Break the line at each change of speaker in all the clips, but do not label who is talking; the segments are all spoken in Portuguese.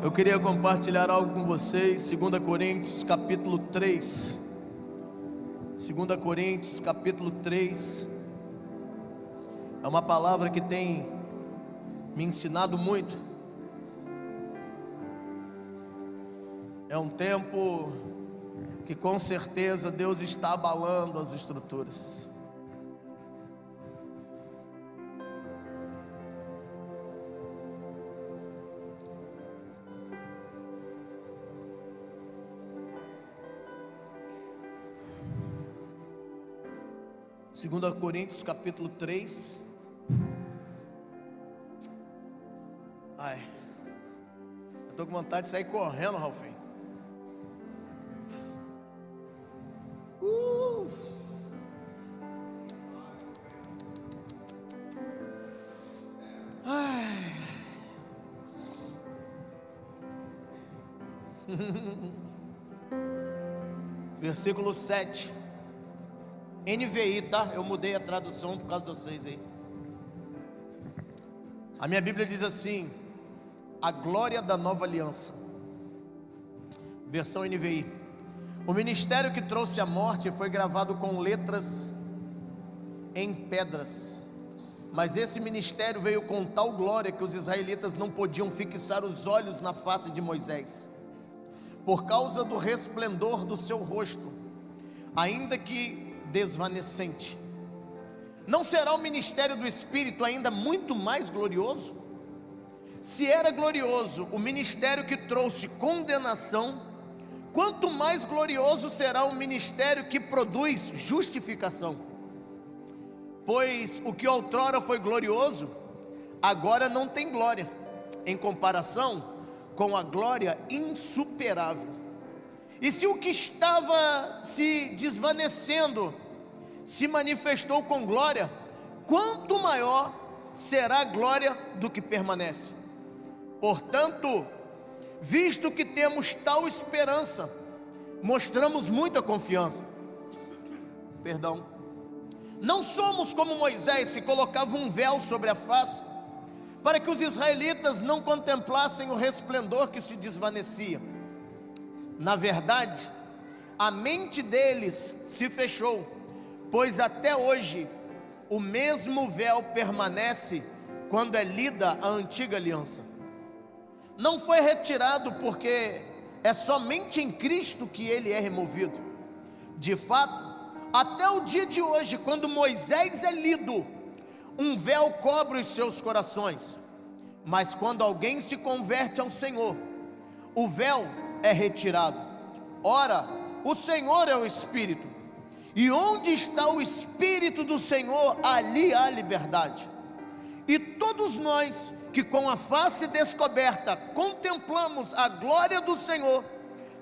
Eu queria compartilhar algo com vocês, 2 Coríntios capítulo 3. 2 Coríntios capítulo 3. É uma palavra que tem me ensinado muito. É um tempo que com certeza Deus está abalando as estruturas. Segunda Coríntios capítulo 3. Ai, eu estou com vontade de sair correndo, Ralfinho. Ai. Versículo 7. NVI, tá? Eu mudei a tradução por causa de vocês aí. A minha Bíblia diz assim: a glória da nova aliança. Versão NVI. O ministério que trouxe a morte foi gravado com letras em pedras, mas esse ministério veio com tal glória que os israelitas não podiam fixar os olhos na face de Moisés, por causa do resplendor do seu rosto, ainda que desvanecente. Não será o ministério do Espírito ainda muito mais glorioso? Se era glorioso o ministério que trouxe condenação, quanto mais glorioso será o ministério que produz justificação. Pois o que outrora foi glorioso, agora não tem glória, em comparação com a glória insuperável. E se o que estava se desvanecendo se manifestou com glória, quanto maior será a glória do que permanece. Portanto, visto que temos tal esperança, mostramos muita confiança. Não somos como Moisés, que colocava um véu sobre a face, para que os israelitas não contemplassem o resplendor que se desvanecia. Na verdade, a mente deles se fechou, pois até hoje o mesmo véu permanece quando é lida a antiga aliança. Não foi retirado porque é somente em Cristo que ele é removido. De fato, até o dia de hoje, quando Moisés é lido, um véu cobre os seus corações. Mas quando alguém se converte ao Senhor, o véu é retirado. Ora, o Senhor é o Espírito, e onde está o Espírito do Senhor, ali há liberdade. E todos nós que com a face descoberta contemplamos a glória do Senhor,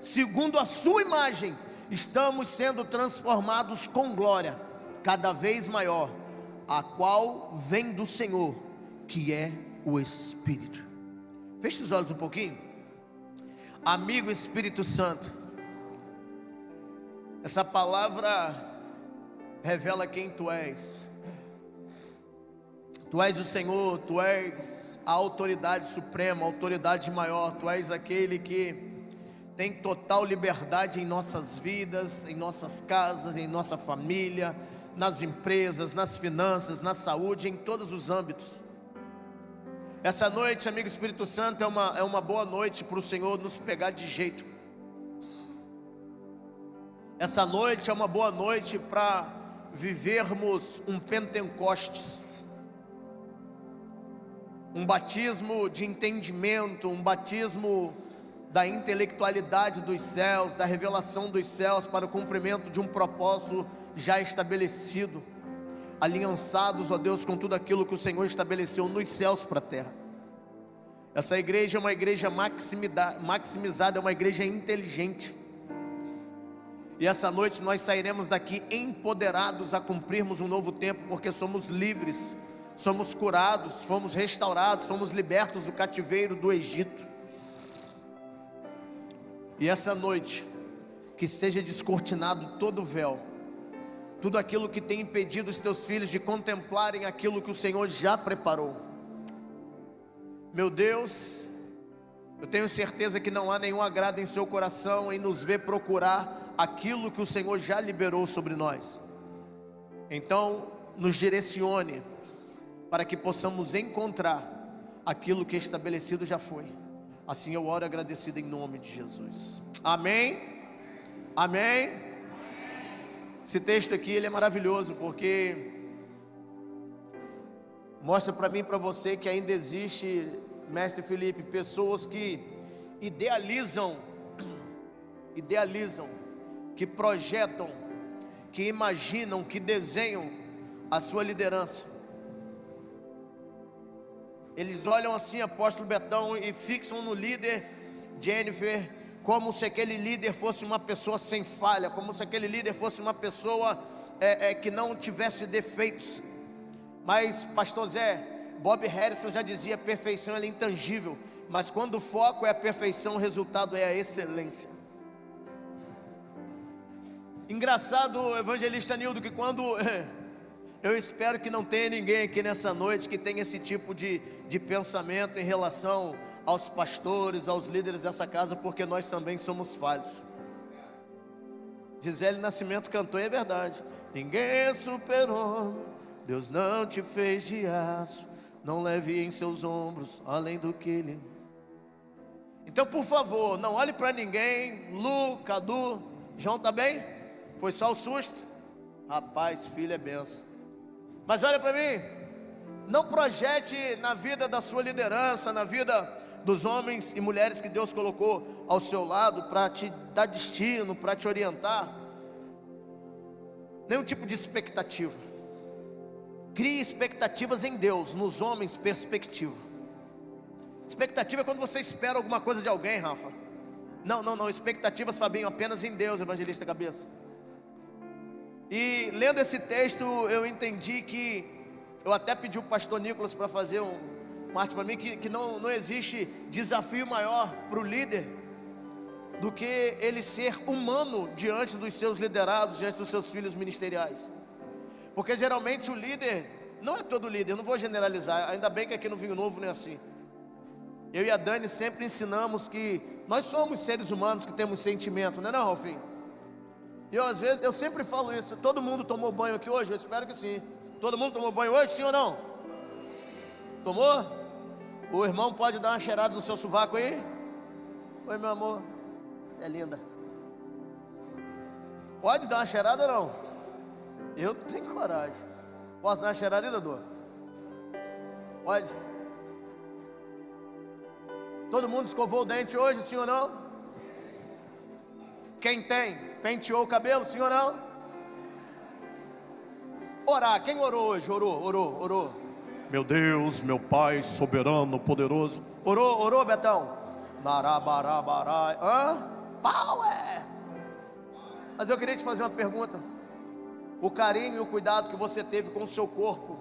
segundo a sua imagem, estamos sendo transformados com glória cada vez maior, a qual vem do Senhor, que é o Espírito. Feche os olhos um pouquinho. Amigo Espírito Santo, essa palavra revela quem Tu és. Tu és o Senhor, Tu és a autoridade suprema, a autoridade maior. Tu és aquele que tem total liberdade em nossas vidas, em nossas casas, em nossa família, nas empresas, nas finanças, na saúde, em todos os âmbitos. Essa noite, amigo Espírito Santo, é uma boa noite para o Senhor nos pegar de jeito. Essa noite é uma boa noite para vivermos um Pentecostes, um batismo de entendimento, um batismo da intelectualidade dos céus, da revelação dos céus para o cumprimento de um propósito já estabelecido, aliançados, ó Deus, com tudo aquilo que o Senhor estabeleceu nos céus para a terra. Essa igreja é uma igreja maximizada, é uma igreja inteligente. E essa noite nós sairemos daqui empoderados a cumprirmos um novo tempo, porque somos livres, somos curados, fomos restaurados, fomos libertos do cativeiro do Egito. E essa noite, que seja descortinado todo o véu, tudo aquilo que tem impedido os teus filhos de contemplarem aquilo que o Senhor já preparou. Meu Deus, Eu tenho certeza que não há nenhum agrado em seu coração em nos ver procurar aquilo que o Senhor já liberou sobre nós. Então, nos direcione para que possamos encontrar aquilo que estabelecido já foi. Assim eu oro agradecido em nome de Jesus. Amém? Amém? Esse texto aqui, ele é maravilhoso, porque mostra para mim e para você que ainda existe, mestre Felipe, pessoas que idealizam, que projetam, que imaginam, que desenham a sua liderança. Eles olham assim, apóstolo Betão, e fixam no líder Jennifer, como se aquele líder fosse uma pessoa sem falha, como se aquele líder fosse uma pessoa que não tivesse defeitos. Mas pastor Zé, Bob Harrison já dizia: perfeição é intangível, mas quando o foco é a perfeição, o resultado é a excelência. Engraçado, evangelista Nildo, que quando eu espero que não tenha ninguém aqui nessa noite que tenha esse tipo de pensamento em relação aos pastores, aos líderes dessa casa, porque nós também somos falhos. Gisele Nascimento cantou, e é verdade: ninguém é super-homem, Deus não te fez de aço, não leve em seus ombros além do que ele. Então, por favor, não olhe para ninguém. Lu, Cadu, João, tá bem? Foi só o susto? Rapaz, filho é benção. Mas olha para mim, não projete na vida da sua liderança, na vida dos homens e mulheres que Deus colocou ao seu lado para te dar destino, para te orientar, nenhum tipo de expectativa. Crie expectativas em Deus, nos homens, perspectiva. Expectativa é quando você espera alguma coisa de alguém, Rafa. Não, expectativas, Fabinho, apenas em Deus, evangelista Cabeça. E lendo esse texto, eu entendi que, eu até pedi o pastor Nicolas para fazer uma arte para mim, que não existe desafio maior para o líder do que ele ser humano diante dos seus liderados, diante dos seus filhos ministeriais. Porque geralmente o líder, não é todo líder, eu não vou generalizar, ainda bem que aqui no Vinho Novo não é assim. Eu e a Dani sempre ensinamos que nós somos seres humanos que temos sentimento, não é não, Ralfinho? E às vezes, eu sempre falo isso: todo mundo tomou banho aqui hoje? Eu espero que sim. Todo mundo tomou banho hoje, sim ou não? Tomou? O irmão pode dar uma cheirada no seu sovaco aí? Oi, meu amor, você é linda. Pode dar uma cheirada ou não? Eu não tenho coragem. Posso dar uma cheirada aí, Dodô? Pode? Todo mundo escovou o dente hoje, sim ou não? Quem tem, penteou o cabelo, sim ou não? Orar, quem orou hoje? Orou. Meu Deus, meu Pai soberano, poderoso. Orou, Betão? Narabarabarai. Power! Mas eu queria te fazer uma pergunta. O carinho e o cuidado que você teve com o seu corpo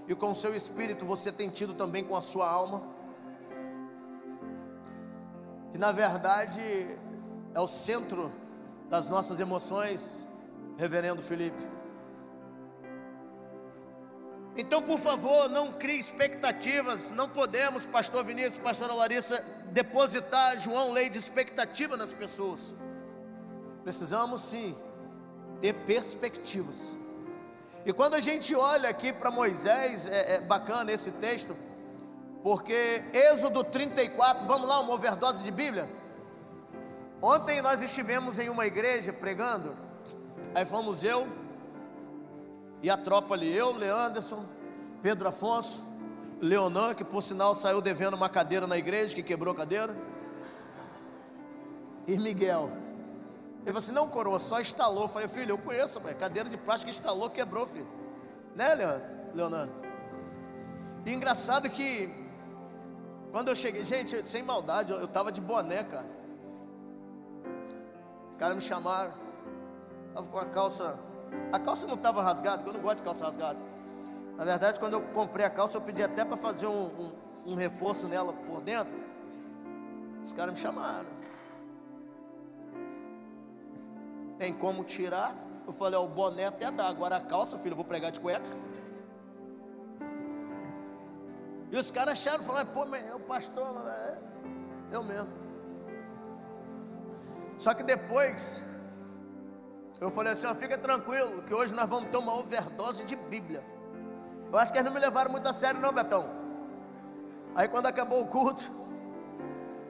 e com o seu espírito, você tem tido também com a sua alma? Que na verdade é o centro das nossas emoções, reverendo Felipe. Então, por favor, não crie expectativas. Não podemos, pastor Vinícius, pastora Larissa, depositar, João, lei de expectativa nas pessoas. Precisamos sim ter perspectivas. E quando a gente olha aqui para Moisés, é bacana esse texto, porque Êxodo 34, vamos lá, uma overdose de Bíblia. Ontem nós estivemos em uma igreja pregando, aí fomos eu e a tropa ali, eu, Leanderson, Pedro Afonso, Leonan, que por sinal saiu devendo uma cadeira na igreja, que quebrou a cadeira, e Miguel. Ele falou assim: não, coroa, só instalou. Eu falei: filho, eu conheço, cadeira de plástico instalou, quebrou, filho. Né, Leonan? E engraçado que quando eu cheguei, gente, sem maldade, eu estava de boné, cara. Os caras me chamaram, estava com a calça não estava rasgada, porque eu não gosto de calça rasgada. Na verdade, quando eu comprei a calça, eu pedi até para fazer um reforço nela por dentro. Os caras me chamaram: tem como tirar? Eu falei: o boné até dá, agora a calça, filho, eu vou pregar de cueca. E os caras acharam, falaram: pô, mas o pastor... Eu mesmo. Só que depois eu falei assim, ó, fica tranquilo, que hoje nós vamos ter uma overdose de Bíblia. Eu acho que eles não me levaram muito a sério não, Betão. Aí quando acabou o culto,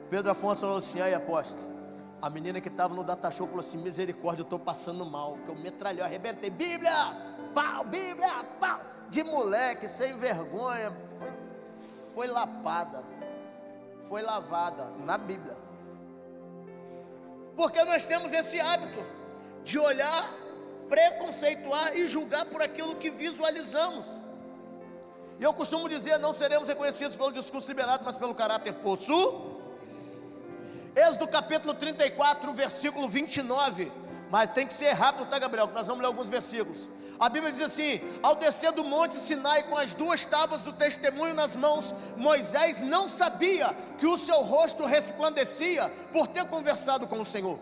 Pedro Afonso falou assim, aí apóstolo, a menina que estava no data show falou assim, misericórdia, eu estou passando mal, que eu metralhei, arrebentei, Bíblia, pau, de moleque, sem vergonha, foi lapada, foi lavada na Bíblia. Porque nós temos esse hábito de olhar, preconceituar e julgar por aquilo que visualizamos. E eu costumo dizer, não seremos reconhecidos pelo discurso liberado, mas pelo caráter possuído. Êxodo capítulo 34, versículo 29, mas tem que ser rápido, tá, Gabriel? Nós vamos ler alguns versículos. A Bíblia diz assim, ao descer do monte Sinai com as 2 tábuas do testemunho nas mãos, Moisés não sabia que o seu rosto resplandecia por ter conversado com o Senhor.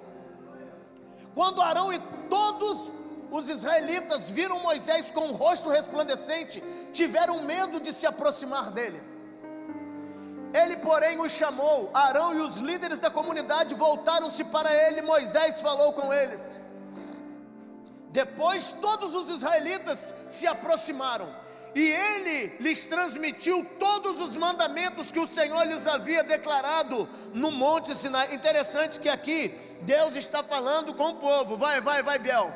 Quando Arão e todos os israelitas viram Moisés com o rosto resplandecente, tiveram medo de se aproximar dele. Ele, porém, os chamou. Arão e os líderes da comunidade voltaram-se para ele. Moisés falou com eles. Depois todos os israelitas se aproximaram, e ele lhes transmitiu todos os mandamentos que o Senhor lhes havia declarado no monte Sinai. Interessante que aqui Deus está falando com o povo. Vai, Biel.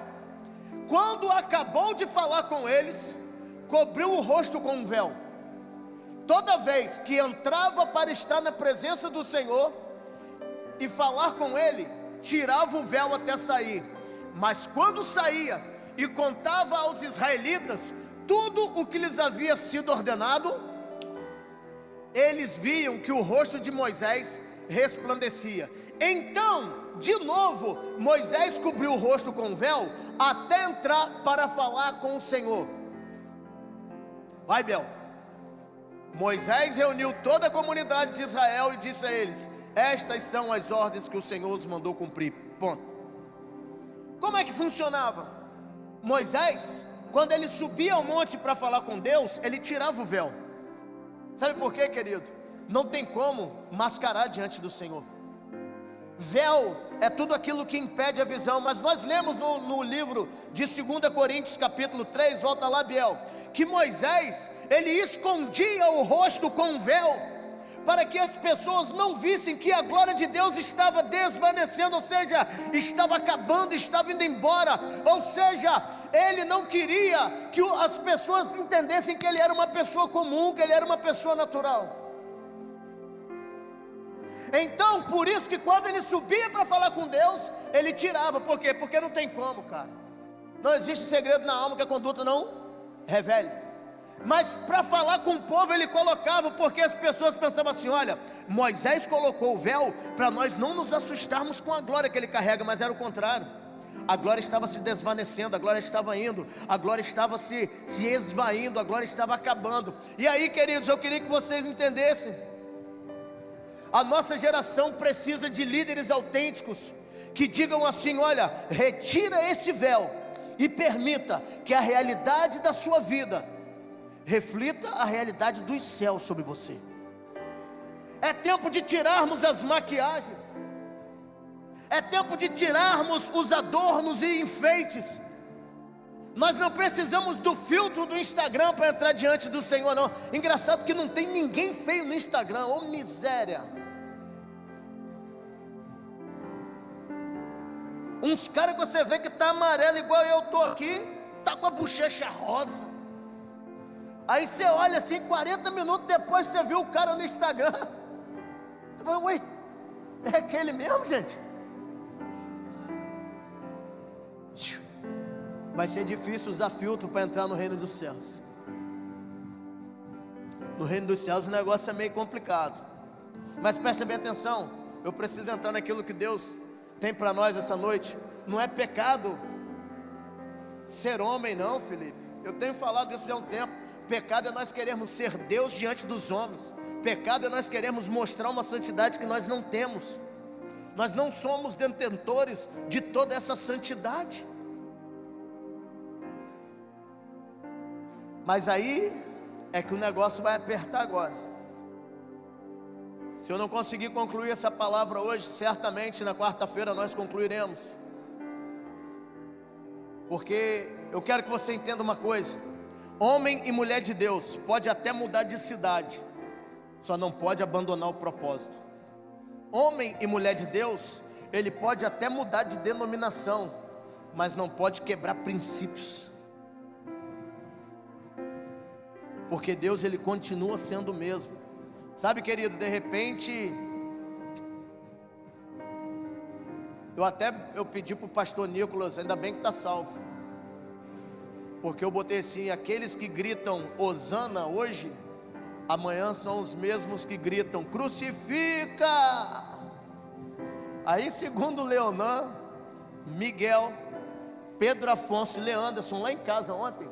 Quando acabou de falar com eles, cobriu o rosto com um véu. Toda vez que entrava para estar na presença do Senhor e falar com ele, tirava o véu até sair. Mas quando saía e contava aos israelitas tudo o que lhes havia sido ordenado, eles viam que o rosto de Moisés resplandecia. Então, de novo, Moisés cobriu o rosto com o véu até entrar para falar com o Senhor. Vai, Bel. Moisés reuniu toda a comunidade de Israel e disse a eles: estas são as ordens que o Senhor os mandou cumprir. Ponto. Como é que funcionava? Moisés, quando ele subia ao monte para falar com Deus, ele tirava o véu. Sabe por quê, querido? Não tem como mascarar diante do Senhor. Véu é tudo aquilo que impede a visão. Mas nós lemos no livro de 2 Coríntios capítulo 3, volta lá, Biel, que Moisés, ele escondia o rosto com um véu, para que as pessoas não vissem que a glória de Deus estava desvanecendo, ou seja, estava acabando, estava indo embora. Ou seja, ele não queria que as pessoas entendessem que ele era uma pessoa comum, que ele era uma pessoa natural. Então, por isso que quando ele subia para falar com Deus, ele tirava. Por quê? Porque não tem como, cara. Não existe segredo na alma que a conduta não revele. Mas para falar com o povo ele colocava, porque as pessoas pensavam assim: olha, Moisés colocou o véu para nós não nos assustarmos com a glória que ele carrega. Mas era o contrário. A glória estava se desvanecendo, a glória estava indo, a glória estava se esvaindo, a glória estava acabando. E aí, queridos, eu queria que vocês entendessem. A nossa geração precisa de líderes autênticos, que digam assim: olha, retira esse véu e permita que a realidade da sua vida reflita a realidade dos céus sobre você. É tempo de tirarmos as maquiagens, é tempo de tirarmos os adornos e enfeites. Nós não precisamos do filtro do Instagram para entrar diante do Senhor, não. Engraçado que não tem ninguém feio no Instagram. Ô miséria. Uns caras que você vê que tá amarelo igual eu tô aqui, tá com a bochecha rosa. Aí você olha assim, 40 minutos depois você viu o cara no Instagram. Você fala: ué, é aquele mesmo, gente? Vai ser difícil usar filtro para entrar no reino dos céus. No reino dos céus o negócio é meio complicado. Mas presta bem atenção, eu preciso entrar naquilo que Deus tem para nós essa noite. Não é pecado ser homem, não, Felipe. Eu tenho falado isso há um tempo. Pecado é nós queremos ser Deus diante dos homens. Pecado é nós queremos mostrar uma santidade que nós não temos. Nós não somos detentores de toda essa santidade. Mas aí é que o negócio vai apertar agora. Se eu não conseguir concluir essa palavra hoje, certamente na quarta-feira nós concluiremos. Porque eu quero que você entenda uma coisa: homem e mulher de Deus pode até mudar de cidade, só não pode abandonar o propósito. Homem e mulher de Deus, ele pode até mudar de denominação, mas não pode quebrar princípios. Porque Deus, ele continua sendo o mesmo. Sabe, querido, de repente eu pedi para o pastor Nicolas, ainda bem que está salvo, porque eu botei assim: aqueles que gritam Hosana hoje, amanhã são os mesmos que gritam crucifica. Aí, segundo Leonan, Miguel, Pedro Afonso e Leanderson, lá em casa ontem,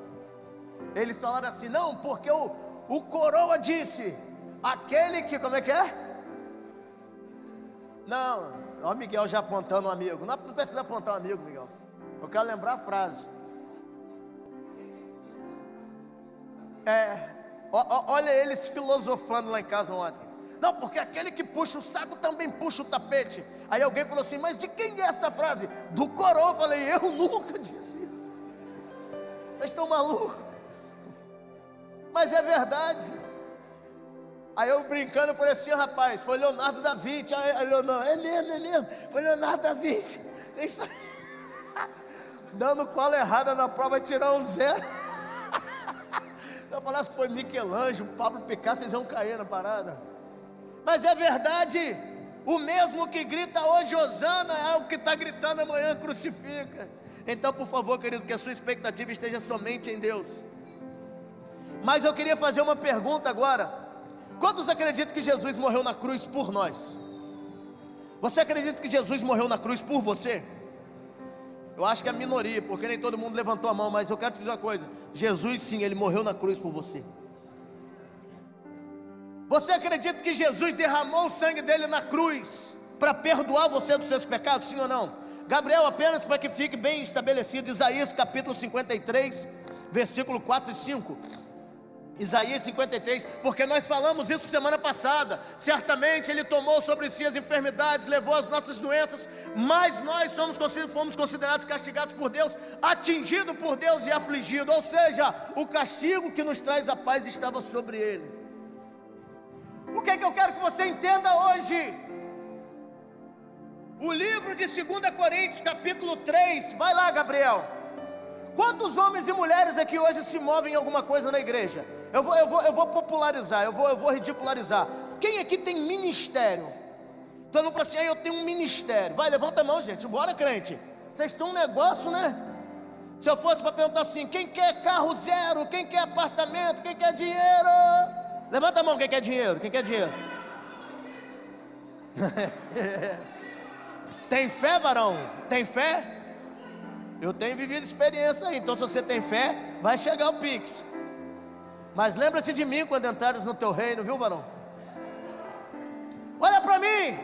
eles falaram assim: não, porque o coroa disse, aquele que, como é que é? Não, ó, o Miguel já apontando um amigo. Não precisa apontar um amigo, Miguel. Eu quero lembrar a frase. Olha eles filosofando lá em casa ontem. Não, porque aquele que puxa o saco também puxa o tapete. Aí alguém falou assim: mas de quem é essa frase? Do coroa. Eu falei: eu nunca disse isso. Vocês estão malucos? Mas é verdade. Aí eu brincando, eu falei assim: rapaz, foi Leonardo da Vinci. Aí Leonardo: é mesmo, foi Leonardo da Vinci. Dando cola errada na prova, vai tirar um 0. Eu falasse que foi Michelangelo, Pablo Picasso, vocês vão cair na parada. Mas é verdade, o mesmo que grita hoje Hosana é o que está gritando amanhã crucifica. Então, por favor, querido, que a sua expectativa esteja somente em Deus. Mas eu queria fazer uma pergunta agora: quantos acreditam que Jesus morreu na cruz por nós? Você acredita que Jesus morreu na cruz por você? Eu acho que é a minoria, porque nem todo mundo levantou a mão, mas eu quero te dizer uma coisa: Jesus sim, ele morreu na cruz por você. Você acredita que Jesus derramou o sangue dele na cruz para perdoar você dos seus pecados, sim ou não? Gabriel, apenas para que fique bem estabelecido, Isaías capítulo 53, versículo 4 e 5. Isaías 53, porque nós falamos isso semana passada. Certamente ele tomou sobre si as enfermidades, levou as nossas doenças, mas nós fomos considerados castigados por Deus, atingido por Deus e afligido. Ou seja, o castigo que nos traz a paz estava sobre ele. O que é que eu quero que você entenda hoje? O livro de 2 Coríntios capítulo 3, vai lá, Gabriel. Quantos homens e mulheres aqui hoje se movem em alguma coisa na igreja? Eu vou popularizar, eu vou ridicularizar. Quem aqui tem ministério? Todo mundo fala assim: eu tenho um ministério. Vai, levanta a mão, gente, bora, crente. Vocês estão um negócio, né? Se eu fosse para perguntar assim: quem quer carro zero? Quem quer apartamento? Quem quer dinheiro? Levanta a mão, quem quer dinheiro? Quem quer dinheiro? Tem fé, varão? Tem fé? Eu tenho vivido experiência aí. Então, se você tem fé, vai chegar o Pix. Mas lembra-te de mim quando entrares no teu reino, viu, varão? Olha para mim.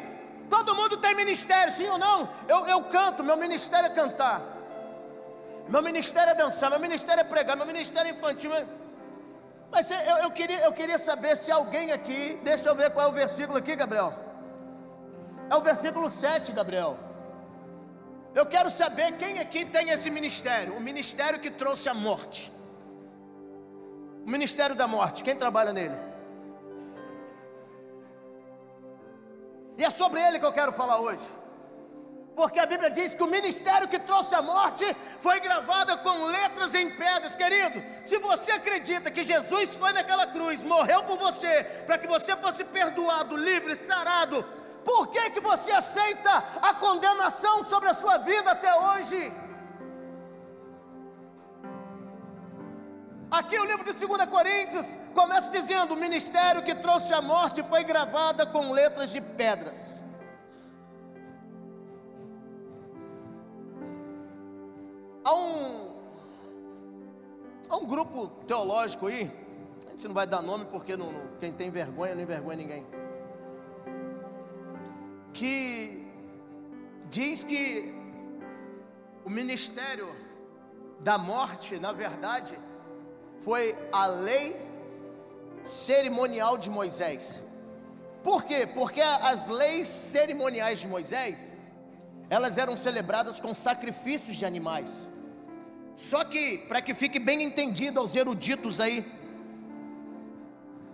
Todo mundo tem ministério, sim ou não? Eu canto, meu ministério é cantar. Meu ministério é dançar, meu ministério é pregar, meu ministério é infantil. Mas eu queria saber se alguém aqui, deixa eu ver qual é o versículo aqui, Gabriel. É o versículo 7, Gabriel. Eu quero saber quem aqui tem esse ministério, o ministério que trouxe a morte. O ministério da morte, quem trabalha nele? E é sobre ele que eu quero falar hoje. Porque a Bíblia diz que o ministério que trouxe a morte foi gravado com letras em pedras. Querido, se você acredita que Jesus foi naquela cruz, morreu por você, para que você fosse perdoado, livre, sarado, por que você aceita a condenação sobre a sua vida até hoje? Aqui o livro de 2 Coríntios começa dizendo: o ministério que trouxe a morte foi gravado com letras de pedras. Há um grupo teológico aí, a gente não vai dar nome porque quem tem vergonha não envergonha ninguém, que diz que o ministério da morte, na verdade, foi a lei cerimonial de Moisés. Por quê? Porque as leis cerimoniais de Moisés, elas eram celebradas com sacrifícios de animais. Só que, para que fique bem entendido aos eruditos aí,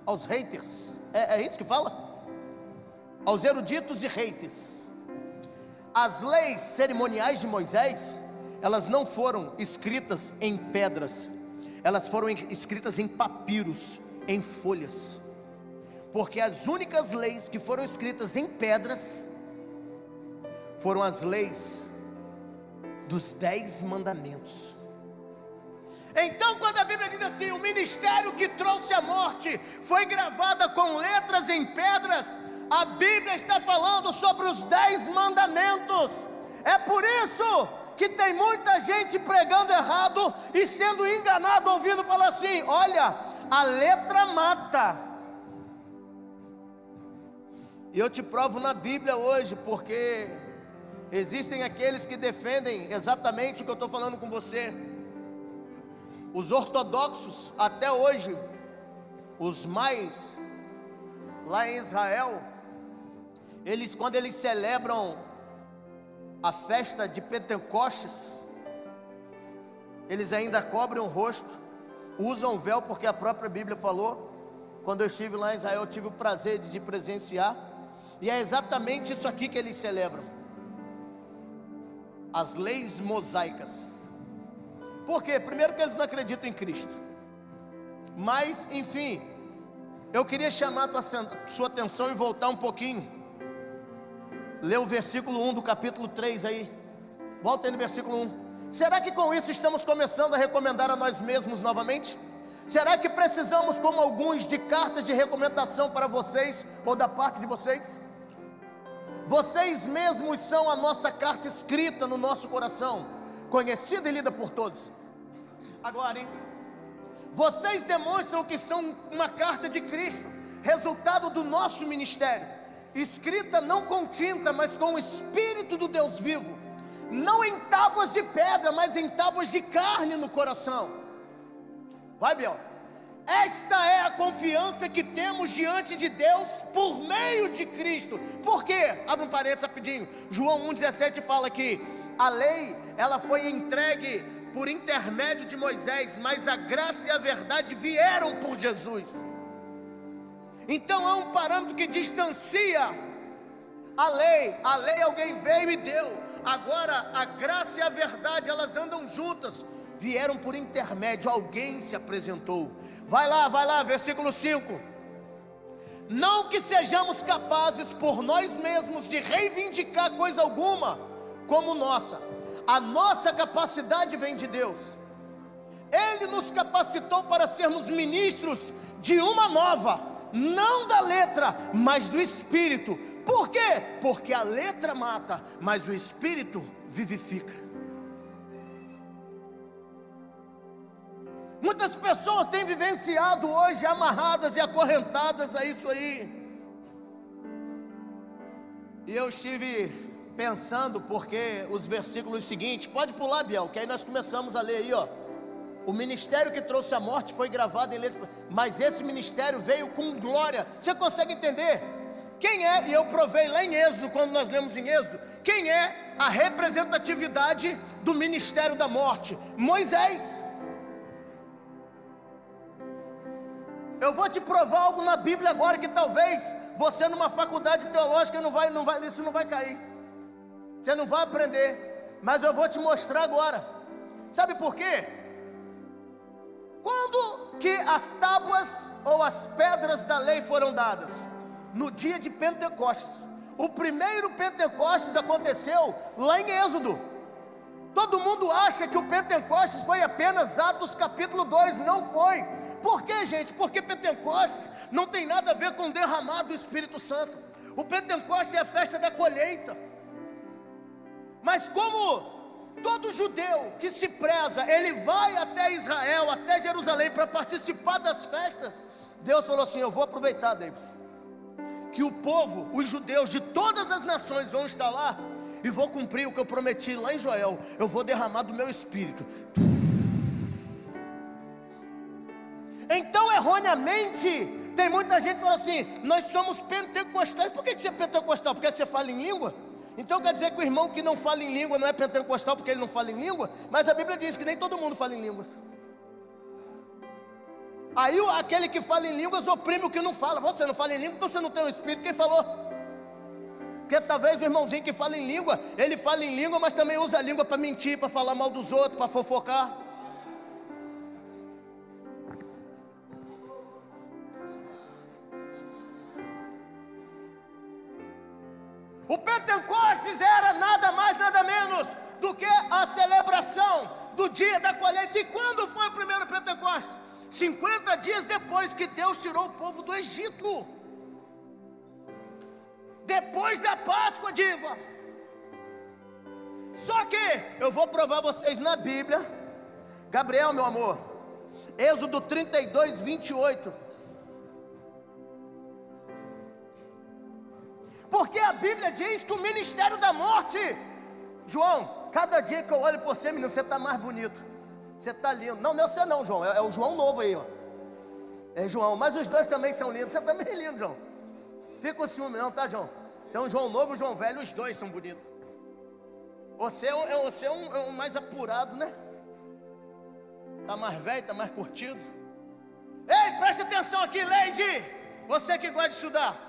aos haters, é isso que fala? Aos eruditos e haters, as leis cerimoniais de Moisés, elas não foram escritas em pedras, elas foram escritas em papiros, em folhas. Porque as únicas leis que foram escritas em pedras foram as leis dos 10 mandamentos. Então, quando a Bíblia diz assim, o ministério que trouxe a morte foi gravada com letras em pedras, a Bíblia está falando sobre os 10 mandamentos. É por isso que tem muita gente pregando errado e sendo enganado, ouvindo falar assim: olha, a letra mata. E eu te provo na Bíblia hoje, porque existem aqueles que defendem exatamente o que eu estou falando com você. Os ortodoxos, até hoje, os mais lá em Israel, quando eles celebram a festa de Pentecostes, eles ainda cobrem o rosto, usam véu, porque a própria Bíblia falou. Quando eu estive lá em Israel, eu tive o prazer de presenciar, e é exatamente isso aqui que eles celebram: as leis mosaicas. Por quê? Primeiro, que eles não acreditam em Cristo. Mas, enfim, eu queria chamar a sua atenção e voltar um pouquinho. Lê o versículo 1 do capítulo 3 aí. Volta aí no versículo 1. Será que com isso estamos começando a recomendar a nós mesmos novamente? Será que precisamos, como alguns, de cartas de recomendação para vocês, ou da parte de vocês? Vocês mesmos são a nossa carta escrita no nosso coração, conhecida e lida por todos. Agora, hein? Vocês demonstram que são uma carta de Cristo, resultado do nosso ministério, escrita não com tinta, mas com o Espírito do Deus vivo, não em tábuas de pedra, mas em tábuas de carne no coração. Vai, Biel. Esta é a confiança que temos diante de Deus por meio de Cristo. Por quê? Abre um parênteses rapidinho. João 1,17 fala que a lei, ela foi entregue por intermédio de Moisés, mas a graça e a verdade vieram por Jesus. Então há um parâmetro que distancia a lei. A lei alguém veio e deu. Agora a graça e a verdade, elas andam juntas. Vieram por intermédio, alguém se apresentou. Vai lá, versículo 5. Não que sejamos capazes por nós mesmos de reivindicar coisa alguma como nossa. A nossa capacidade vem de Deus. Ele nos capacitou para sermos ministros de uma nova, não da letra, mas do Espírito. Por quê? Porque a letra mata, mas o Espírito vivifica. Muitas pessoas têm vivenciado hoje amarradas e acorrentadas a isso aí. E eu estive pensando, porque os versículos seguintes, pode pular, Biel, que aí nós começamos a ler aí, ó. O ministério que trouxe a morte foi gravado em letras, mas esse ministério veio com glória. Você consegue entender? Quem é, e eu provei lá em Êxodo, quando nós lemos em Êxodo, quem é a representatividade do ministério da morte? Moisés. Eu vou te provar algo na Bíblia agora que talvez você numa faculdade teológica isso não vai cair. Você não vai aprender, mas eu vou te mostrar agora. Sabe por quê? Quando que as tábuas ou as pedras da lei foram dadas? No dia de Pentecostes. O primeiro Pentecostes aconteceu lá em Êxodo. Todo mundo acha que o Pentecostes foi apenas Atos capítulo 2, não foi. Por quê, gente? Porque Pentecostes não tem nada a ver com o derramado do Espírito Santo. O Pentecostes é a festa da colheita. Mas como todo judeu que se preza, ele vai até Israel, até Jerusalém para participar das festas, Deus falou assim: eu vou aproveitar, David, que o povo, os judeus de todas as nações vão estar lá, e vou cumprir o que eu prometi lá em Joel. Eu vou derramar do meu Espírito. Então erroneamente Tem muita gente que fala assim: nós somos pentecostais. Por que você é pentecostal? Porque você fala em língua? Então quer dizer que o irmão que não fala em língua não é pentecostal porque ele não fala em língua? Mas a Bíblia diz que nem todo mundo fala em línguas. Aí aquele que fala em línguas oprime o que não fala. Você não fala em língua, então você não tem o Espírito. Quem falou? Porque talvez o irmãozinho que fala em língua, ele fala em língua, mas também usa a língua para mentir, para falar mal dos outros, para fofocar. O Pentecostes era nada mais, nada menos do que a celebração do dia da colheita. E quando foi o primeiro Pentecostes? 50 dias depois que Deus tirou o povo do Egito. Depois da Páscoa, diva. Só que eu vou provar vocês na Bíblia. Gabriel, meu amor, Êxodo 32, 28. Porque a Bíblia diz que o ministério da morte, João, cada dia que eu olho por você, menino, você está mais bonito, você está lindo. Não, não é você não, João, é o João novo aí, ó. É João, mas os dois também são lindos. Você também é lindo, João. Fica com ciúme não, tá, João? Então o João novo e o João velho, os dois são bonitos. Você é um mais apurado, né? Está mais velho, está mais curtido. Ei, presta atenção aqui, Leide, você que gosta de estudar.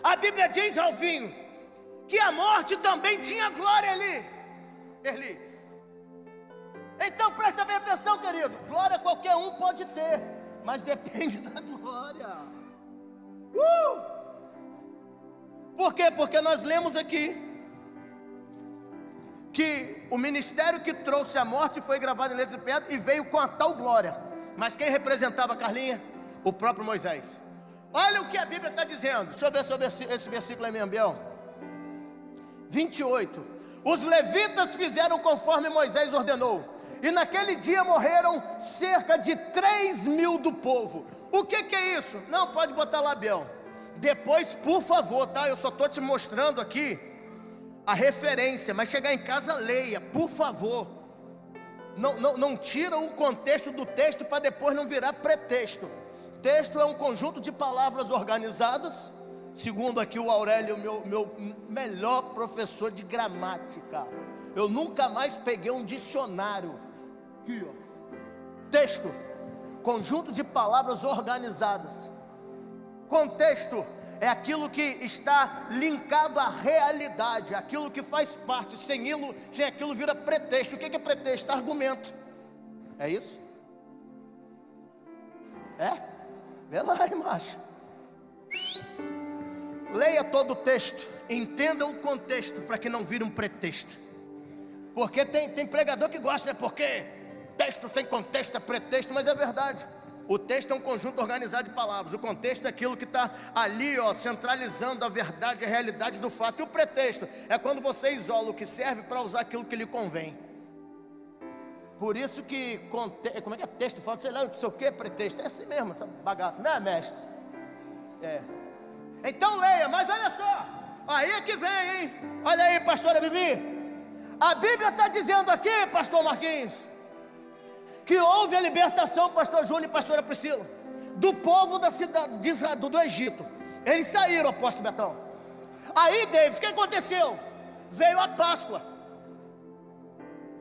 A Bíblia diz, Alvinho, que a morte também tinha glória ali. Erli. Então presta bem atenção, querido. Glória qualquer um pode ter, mas depende da glória. Por quê? Porque nós lemos aqui que o ministério que trouxe a morte foi gravado em letras de pedra e veio com a tal glória. Mas quem representava, Carlinha? O próprio Moisés. Olha o que a Bíblia está dizendo. Deixa eu ver sobre esse versículo aí mesmo, Biel. 28. Os levitas fizeram conforme Moisés ordenou, e naquele dia morreram cerca de 3.000 do povo. O que é isso? Não, pode botar lá, Biel. Depois, por favor, tá? Eu só estou te mostrando aqui a referência, mas chegar em casa, leia, por favor. Não tira o contexto do texto para depois não virar pretexto. Texto é um conjunto de palavras organizadas, segundo aqui o Aurélio, meu melhor professor de gramática. Eu nunca mais peguei um dicionário. Aqui, ó. Texto, conjunto de palavras organizadas. Contexto é aquilo que está linkado à realidade, aquilo que faz parte. Sem aquilo vira pretexto. O que é pretexto? Argumento. É isso? É? Vê lá, hein, macho. Leia todo o texto, entenda o contexto, para que não vire um pretexto. Porque tem pregador que gosta, né? Porque texto sem contexto é pretexto, mas é verdade. O texto é um conjunto organizado de palavras. O contexto é aquilo que está ali, ó, centralizando a verdade, a realidade do fato. E o pretexto é quando você isola o que serve para usar aquilo que lhe convém. Por isso que, como é que é texto? Fala, sei lá, não sei o que, pretexto. É assim mesmo, essa bagaça, né, mestre? É. Então leia, mas olha só. Aí é que vem, hein? Olha aí, pastora Vivi. A Bíblia está dizendo aqui, pastor Marquinhos, que houve a libertação, pastor Júnior e pastora Priscila, do povo da cidade de Israel, do Egito. Eles saíram, apóstolo Betão. Aí, David, o que aconteceu? Veio a Páscoa.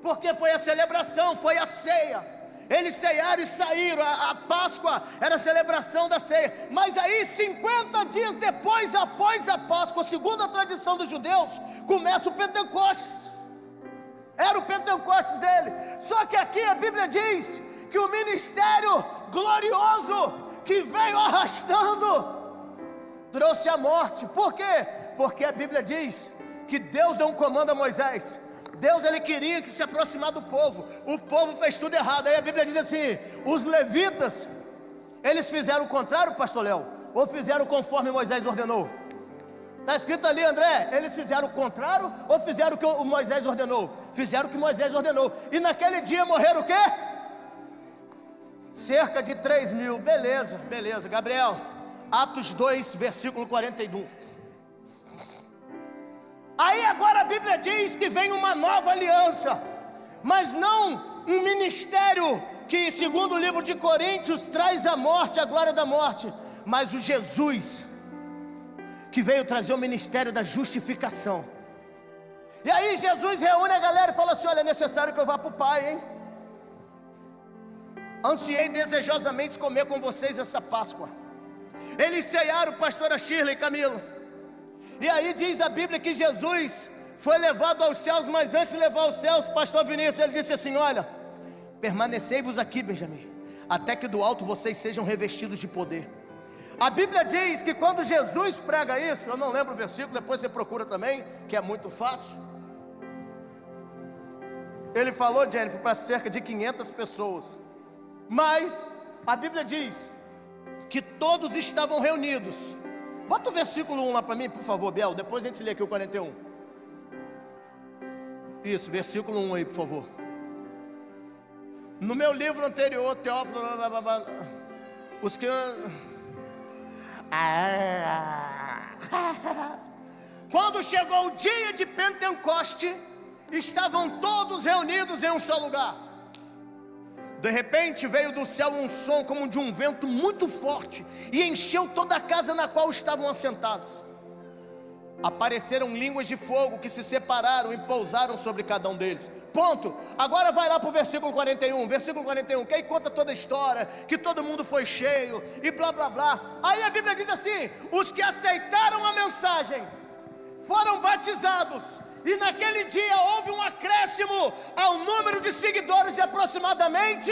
Porque foi a celebração, foi a ceia. Eles ceiaram e saíram. A Páscoa era a celebração da ceia. Mas aí 50 dias depois, após a Páscoa, segundo a tradição dos judeus, começa o Pentecostes. Era o Pentecostes dele. Só que aqui a Bíblia diz que o ministério glorioso que veio arrastando trouxe a morte. Por quê? Porque a Bíblia diz que Deus deu um comando a Moisés. Deus, ele queria que se aproximar do povo. O povo fez tudo errado. Aí a Bíblia diz assim: os levitas, eles fizeram o contrário, pastor Léo, ou fizeram conforme Moisés ordenou? Está escrito ali, André, eles fizeram o contrário ou fizeram o que o Moisés ordenou? Fizeram o que Moisés ordenou. E naquele dia morreram o quê? Cerca de 3.000. Beleza, Gabriel, Atos 2, versículo 41. Aí agora a Bíblia diz que vem uma nova aliança, mas não um ministério que, segundo o livro de Coríntios, traz a morte, a glória da morte, mas o Jesus que veio trazer o ministério da justificação. E aí Jesus reúne a galera e fala assim: olha, é necessário que eu vá para o Pai, hein? Ansiei desejosamente comer com vocês essa Páscoa. Eles ceiaram, pastora Shirley e Camilo. E aí diz a Bíblia que Jesus foi levado aos céus, mas antes de levar aos céus, pastor Vinícius, ele disse assim: olha, permanecei-vos aqui, Benjamim, até que do alto vocês sejam revestidos de poder. A Bíblia diz que quando Jesus prega isso, eu não lembro o versículo, depois você procura também, que é muito fácil. Ele falou, Jennifer, para cerca de 500 pessoas. Mas a Bíblia diz que todos estavam reunidos. Bota o versículo 1 lá para mim, por favor, Biel. Depois a gente lê aqui o 41. Isso, versículo 1 aí, por favor. No meu livro anterior, Teófilo, os que... Quando chegou o dia de Pentecoste, estavam todos reunidos em um só lugar. De repente veio do céu um som como de um vento muito forte e encheu toda a casa na qual estavam assentados. Apareceram línguas de fogo que se separaram e pousaram sobre cada um deles. Ponto. Agora vai lá para o versículo 41. Versículo 41, que aí conta toda a história, que todo mundo foi cheio e blá blá blá. Aí a Bíblia diz assim: os que aceitaram a mensagem foram batizados. E naquele dia houve um acréscimo ao número de seguidores de aproximadamente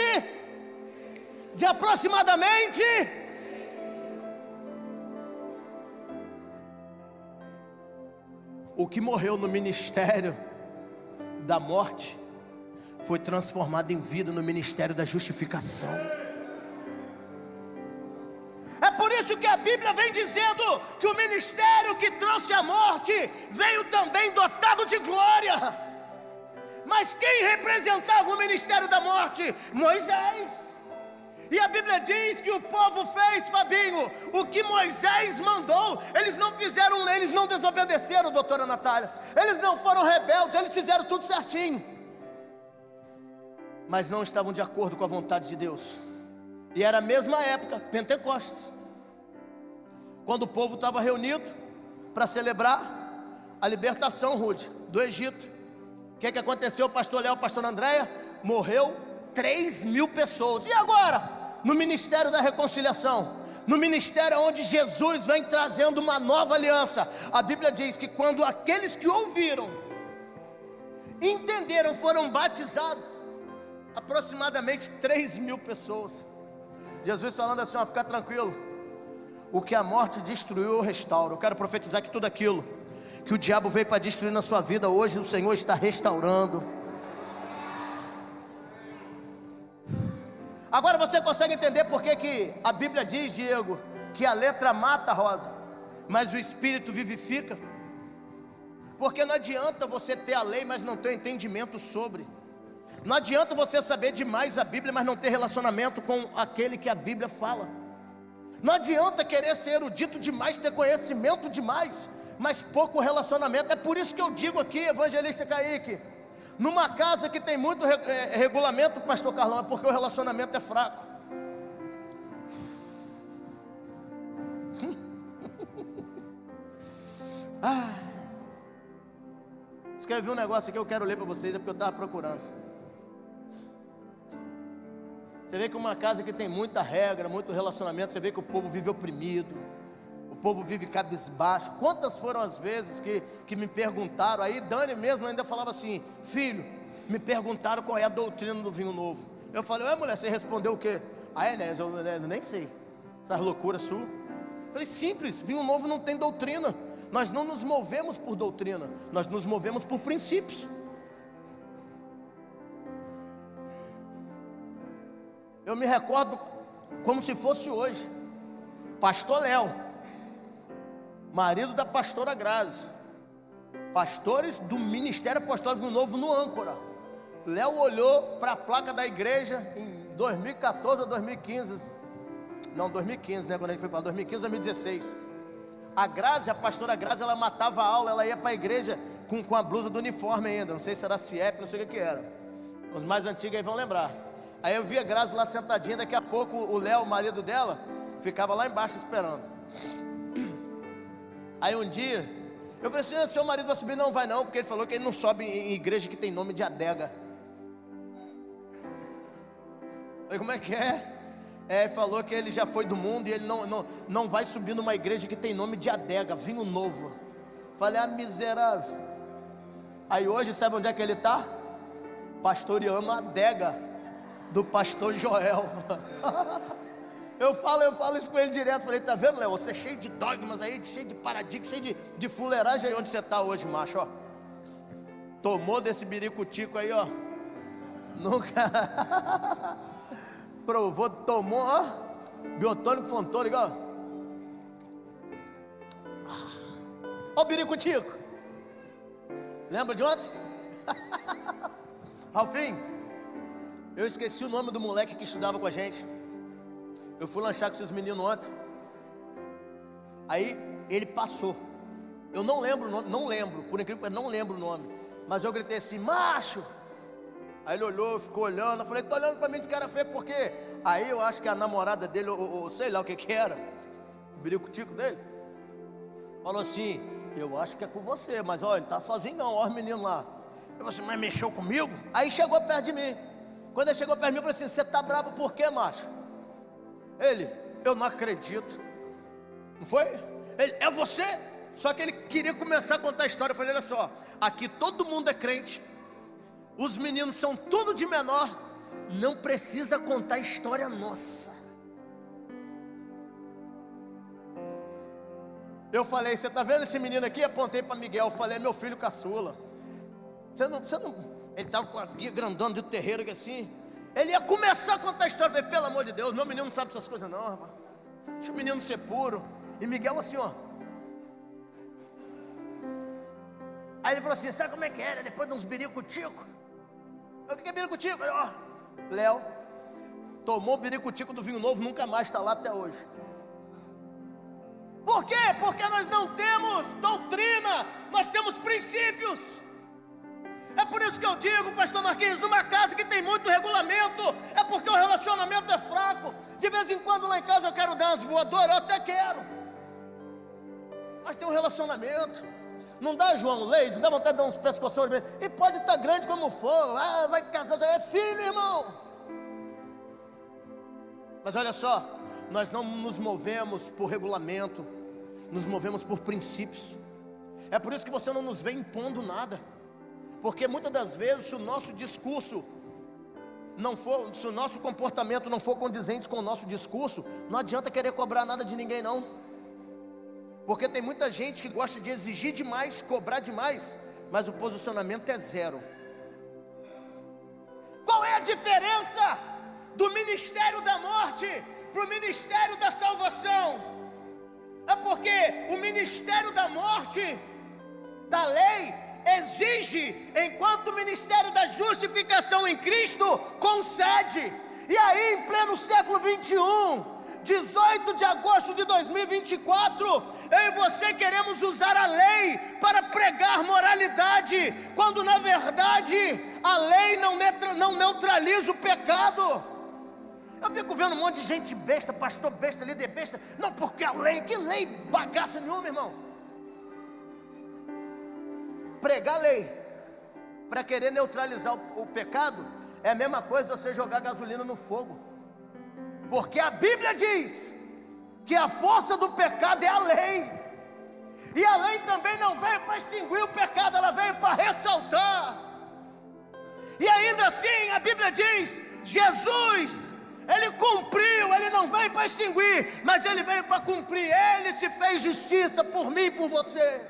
o que morreu no ministério da morte foi transformado em vida no ministério da justificação. É por isso que a Bíblia vem dizendo que o ministério que trouxe a morte veio também dotado de glória. Mas quem representava o ministério da morte? Moisés. E a Bíblia diz que o povo fez, Fabinho, o que Moisés mandou. Eles não fizeram, eles não desobedeceram, doutora Natália. Eles não foram rebeldes, eles fizeram tudo certinho. Mas não estavam de acordo com a vontade de Deus. E era a mesma época, Pentecostes, quando o povo estava reunido para celebrar a libertação, Rude, do Egito. O que aconteceu? O pastor Léo, o pastor Andréia, morreu 3.000 pessoas. E agora? No ministério da reconciliação, no ministério onde Jesus vem trazendo uma nova aliança, a Bíblia diz que quando aqueles que ouviram, entenderam, foram batizados, aproximadamente 3.000 pessoas. Jesus falando assim: ó, fica tranquilo, o que a morte destruiu eu restauro. Eu quero profetizar que tudo aquilo que o diabo veio para destruir na sua vida, hoje o Senhor está restaurando. Agora você consegue entender por que a Bíblia diz, Diego, que a letra mata, Rosa, mas o Espírito vivifica? Porque não adianta você ter a lei, mas não ter entendimento sobre. Não adianta você saber demais a Bíblia, mas não ter relacionamento com aquele que a Bíblia fala. Não adianta querer ser erudito demais, ter conhecimento demais, mas pouco relacionamento. É por isso que eu digo aqui, evangelista Kaique, numa casa que tem muito regulamento, pastor Carlão, é porque o relacionamento é fraco. Escrevi um negócio aqui, eu quero ler para vocês, é porque eu estava procurando. Você vê que uma casa que tem muita regra, muito relacionamento, você vê que o povo vive oprimido, o povo vive cabisbaixo. Quantas foram as vezes que me perguntaram, aí Dani mesmo ainda falava assim: filho, me perguntaram qual é a doutrina do vinho novo. Eu falei: ué mulher, você respondeu o quê? Ah, Enéas, eu nem sei, essas loucuras suas. Eu falei: simples, vinho novo não tem doutrina. Nós não nos movemos por doutrina, nós nos movemos por princípios. Eu me recordo como se fosse hoje. Pastor Léo, marido da pastora Grazi, pastores do Ministério Apostólico Novo no Âncora. Léo olhou para a placa da igreja em 2014 ou 2015. Não, 2015, né? Quando a gente foi para 2015, 2016. A Grazi, a pastora Grazi, ela matava a aula, ela ia para a igreja com a blusa do uniforme ainda. Não sei se era CIEP, não sei o que era. Os mais antigos aí vão lembrar. Aí eu vi a Grazi lá sentadinha, daqui a pouco o Léo, o marido dela, ficava lá embaixo esperando. Aí um dia, eu falei assim: seu marido vai subir? Não vai não, porque ele falou que ele não sobe em igreja que tem nome de adega. Eu falei: como é que é? Ele falou que ele já foi do mundo e ele não vai subir numa igreja que tem nome de adega, vinho novo. Falei: ah, miserável. Aí hoje, sabe onde é que ele está? Pastoreando a adega do pastor Joel. Eu falo isso com ele direto. Falei: tá vendo, Léo? Você é cheio de dogmas aí, cheio de paradigmas, cheio de fuleiragem aí onde você está hoje, macho, ó. Tomou desse biricutico aí, ó. Nunca provou, tomou, ó. Biotônico Fontônico, ó. Ó o biricutico. Lembra de ontem? Ralfinho, eu esqueci o nome do moleque que estudava com a gente. Eu fui lanchar com esses meninos ontem. Aí ele passou. Eu não lembro o nome, não lembro, por incrível que pareça, não lembro o nome. Mas eu gritei assim: macho! Aí ele olhou, ficou olhando. Eu falei: tô olhando pra mim de cara feia, por quê? Aí eu acho que a namorada dele, ou sei lá o que era, o biricutico dele, falou assim: eu acho que é com você, mas olha, não tá sozinho não, olha os meninos lá. Eu falei assim: mas mexeu comigo? Aí chegou perto de mim. Quando ele chegou perto de mim, eu falei assim: você tá bravo por quê, macho? Ele: eu não acredito. Não foi? Ele: é você? Só que ele queria começar a contar a história. Eu falei: olha só, aqui todo mundo é crente, os meninos são tudo de menor, não precisa contar história nossa. Eu falei: você tá vendo esse menino aqui? Apontei para Miguel, falei: é meu filho caçula. Você não, ele estava com as guias grandando do terreiro aqui assim. Ele ia começar a contar a história. Eu falei: pelo amor de Deus, meu menino não sabe essas coisas não, rapaz. Deixa o menino ser puro. E Miguel assim, ó. Aí ele falou assim: sabe como é que era? Depois de uns biricutico. O que é biricutico? Ele: ó, Léo tomou o biricutico do vinho novo, nunca mais está lá até hoje. Por quê? Porque nós não temos doutrina, nós temos princípios. É por isso que eu digo, pastor Marquinhos, numa casa que tem muito regulamento, é porque o relacionamento é fraco. De vez em quando lá em casa eu quero dar umas voadoras, eu até quero, mas tem um relacionamento. Não dá, João Leite, não dá vontade de dar uns pescoções, e pode estar grande como for, vai casar, já é filho, irmão. Mas olha só, nós não nos movemos por regulamento, nos movemos por princípios. É por isso que você não nos vê impondo nada, porque muitas das vezes, se o nosso discurso não for, se o nosso comportamento não for condizente com o nosso discurso, não adianta querer cobrar nada de ninguém não, porque tem muita gente que gosta de exigir demais, cobrar demais, mas o posicionamento é zero. Qual é a diferença do ministério da morte para o ministério da salvação? É porque o ministério da morte, da lei, exige, enquanto o ministério da justificação em Cristo concede. E aí, em pleno século 21, 18 de agosto de 2024, eu e você queremos usar a lei para pregar moralidade, quando na verdade a lei não neutraliza o pecado. Eu fico vendo um monte de gente besta, pastor besta, líder besta. Não, porque a lei, que lei bagaça nenhuma, irmão. Pregar lei para querer neutralizar o pecado é a mesma coisa de você jogar gasolina no fogo, porque a Bíblia diz que a força do pecado é a lei, e a lei também não veio para extinguir o pecado, ela veio para ressaltar. E ainda assim a Bíblia diz: Jesus, Ele cumpriu, Ele não veio para extinguir, mas Ele veio para cumprir. Ele se fez justiça por mim e por você.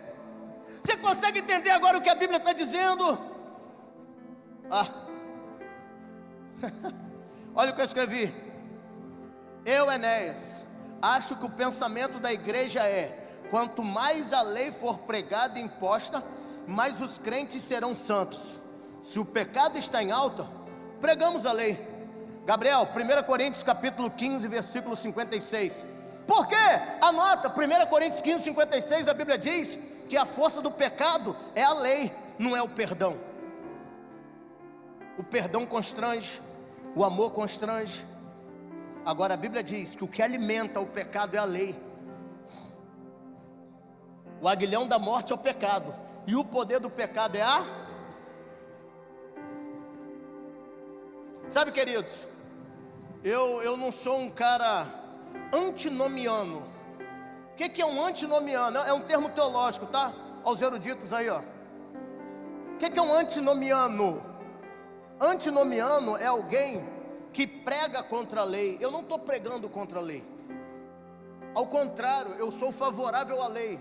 Você consegue entender agora o que a Bíblia está dizendo? Olha o que eu escrevi. Eu, Enéas, acho que o pensamento da igreja é: quanto mais a lei for pregada e imposta, mais os crentes serão santos. Se o pecado está em alta, pregamos a lei. Gabriel, 1 Coríntios capítulo 15, versículo 56. Por quê? Anota, 1 Coríntios 15, 56, a Bíblia diz que a força do pecado é a lei, não é o perdão. O perdão constrange, O amor constrange. Agora a Bíblia diz que o que alimenta o pecado é a lei. O aguilhão da morte é o pecado, e o poder do pecado é a... Sabe, queridos, eu não sou um cara antinomiano. O que é um antinomiano? É um termo teológico, tá? Aos eruditos aí, ó. O que é um antinomiano? Antinomiano é alguém que prega contra a lei. Eu não estou pregando contra a lei. Ao contrário, eu sou favorável à lei,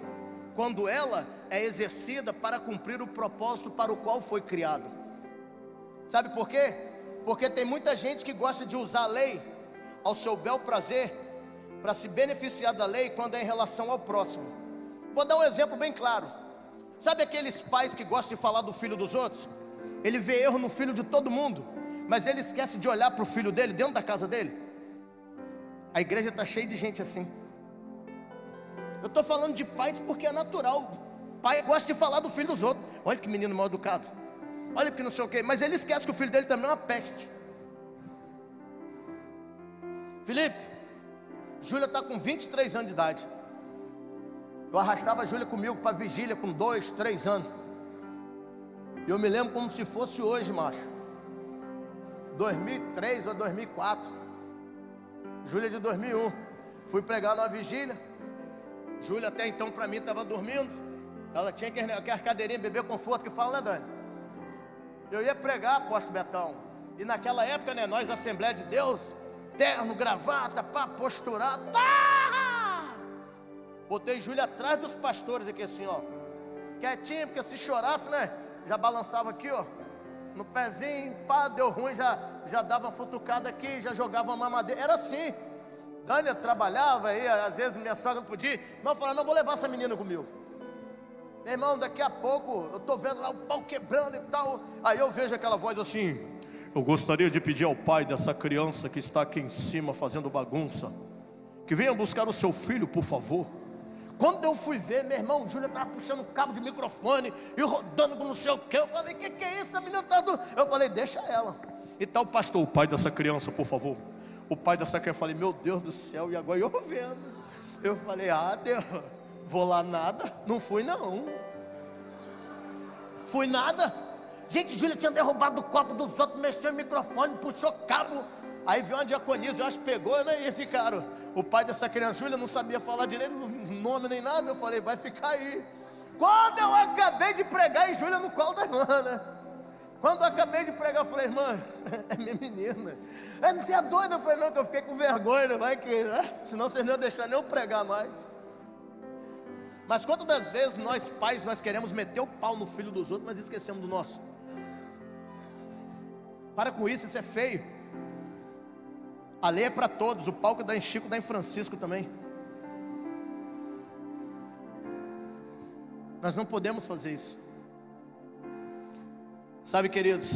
quando ela é exercida para cumprir o propósito para o qual foi criado. Sabe por quê? Porque tem muita gente que gosta de usar a lei ao seu bel prazer, para se beneficiar da lei quando é em relação ao próximo. Vou dar um exemplo bem claro. Sabe aqueles pais que gostam de falar do filho dos outros? Ele vê erro no filho de todo mundo, mas ele esquece de olhar para o filho dele dentro da casa dele. A igreja está cheia de gente assim. Eu estou falando de pais porque é natural. Pai gosta de falar do filho dos outros. Olha que menino mal educado, olha que não sei o que. Mas ele esquece que o filho dele também é uma peste. Felipe, Júlia está com 23 anos de idade. Eu arrastava a Júlia comigo para vigília com 2, 3 anos. E eu me lembro como se fosse hoje, macho. 2003 ou 2004. Júlia de 2001. Fui pregar numa vigília. Júlia até então para mim estava dormindo. Ela tinha aquelas cadeirinhas, bebê conforto que fala, né, Dani? Eu ia pregar, apóstolo Betão. E naquela época, né, nós, Assembleia de Deus, terno, gravata, pá, posturado, tá! Botei Júlia atrás dos pastores aqui assim, ó, quietinho, porque se chorasse, né, já balançava aqui, ó, no pezinho, pá, deu ruim, já dava uma futucada aqui, já jogava uma mamadeira. Era assim. Dânia trabalhava aí, às vezes minha sogra não podia, mas eu falava, não, vou levar essa menina comigo. Meu irmão, daqui a pouco eu estou vendo lá o pau quebrando e tal. Aí eu vejo aquela voz assim: eu gostaria de pedir ao pai dessa criança que está aqui em cima fazendo bagunça, que venha buscar o seu filho, por favor. Quando eu fui ver, meu irmão, Júlia estava puxando cabo de microfone e rodando com não sei o que. Eu falei, que é isso? A menina está do... Eu falei, deixa ela. E tal, pastor, o pai dessa criança, por favor. O pai dessa criança, eu falei, meu Deus do céu. E agora eu vendo. Eu falei, Deus, vou lá nada. Não fui não. Fui nada. Gente, Júlia tinha derrubado o copo dos outros, mexeu no microfone, puxou cabo. Aí veio uma diaconisa, eu acho que pegou, né? E ficaram. O pai dessa criança, Júlia, não sabia falar direito, nome nem nada. Eu falei, vai ficar aí. Quando eu acabei de pregar, e Júlia no colo da irmã, né? Quando eu acabei de pregar, eu falei, irmã, é minha menina. Você é doida? Eu falei, não, que eu fiquei com vergonha, não vai que, né? Senão vocês não iam deixar nem eu pregar mais. Mas quantas das vezes nós pais, nós queremos meter o pau no filho dos outros, mas esquecemos do nosso? Para com isso é feio. A lei é para todos, o pau que dá em Chico dá em Francisco também. Nós não podemos fazer isso. Sabe, queridos,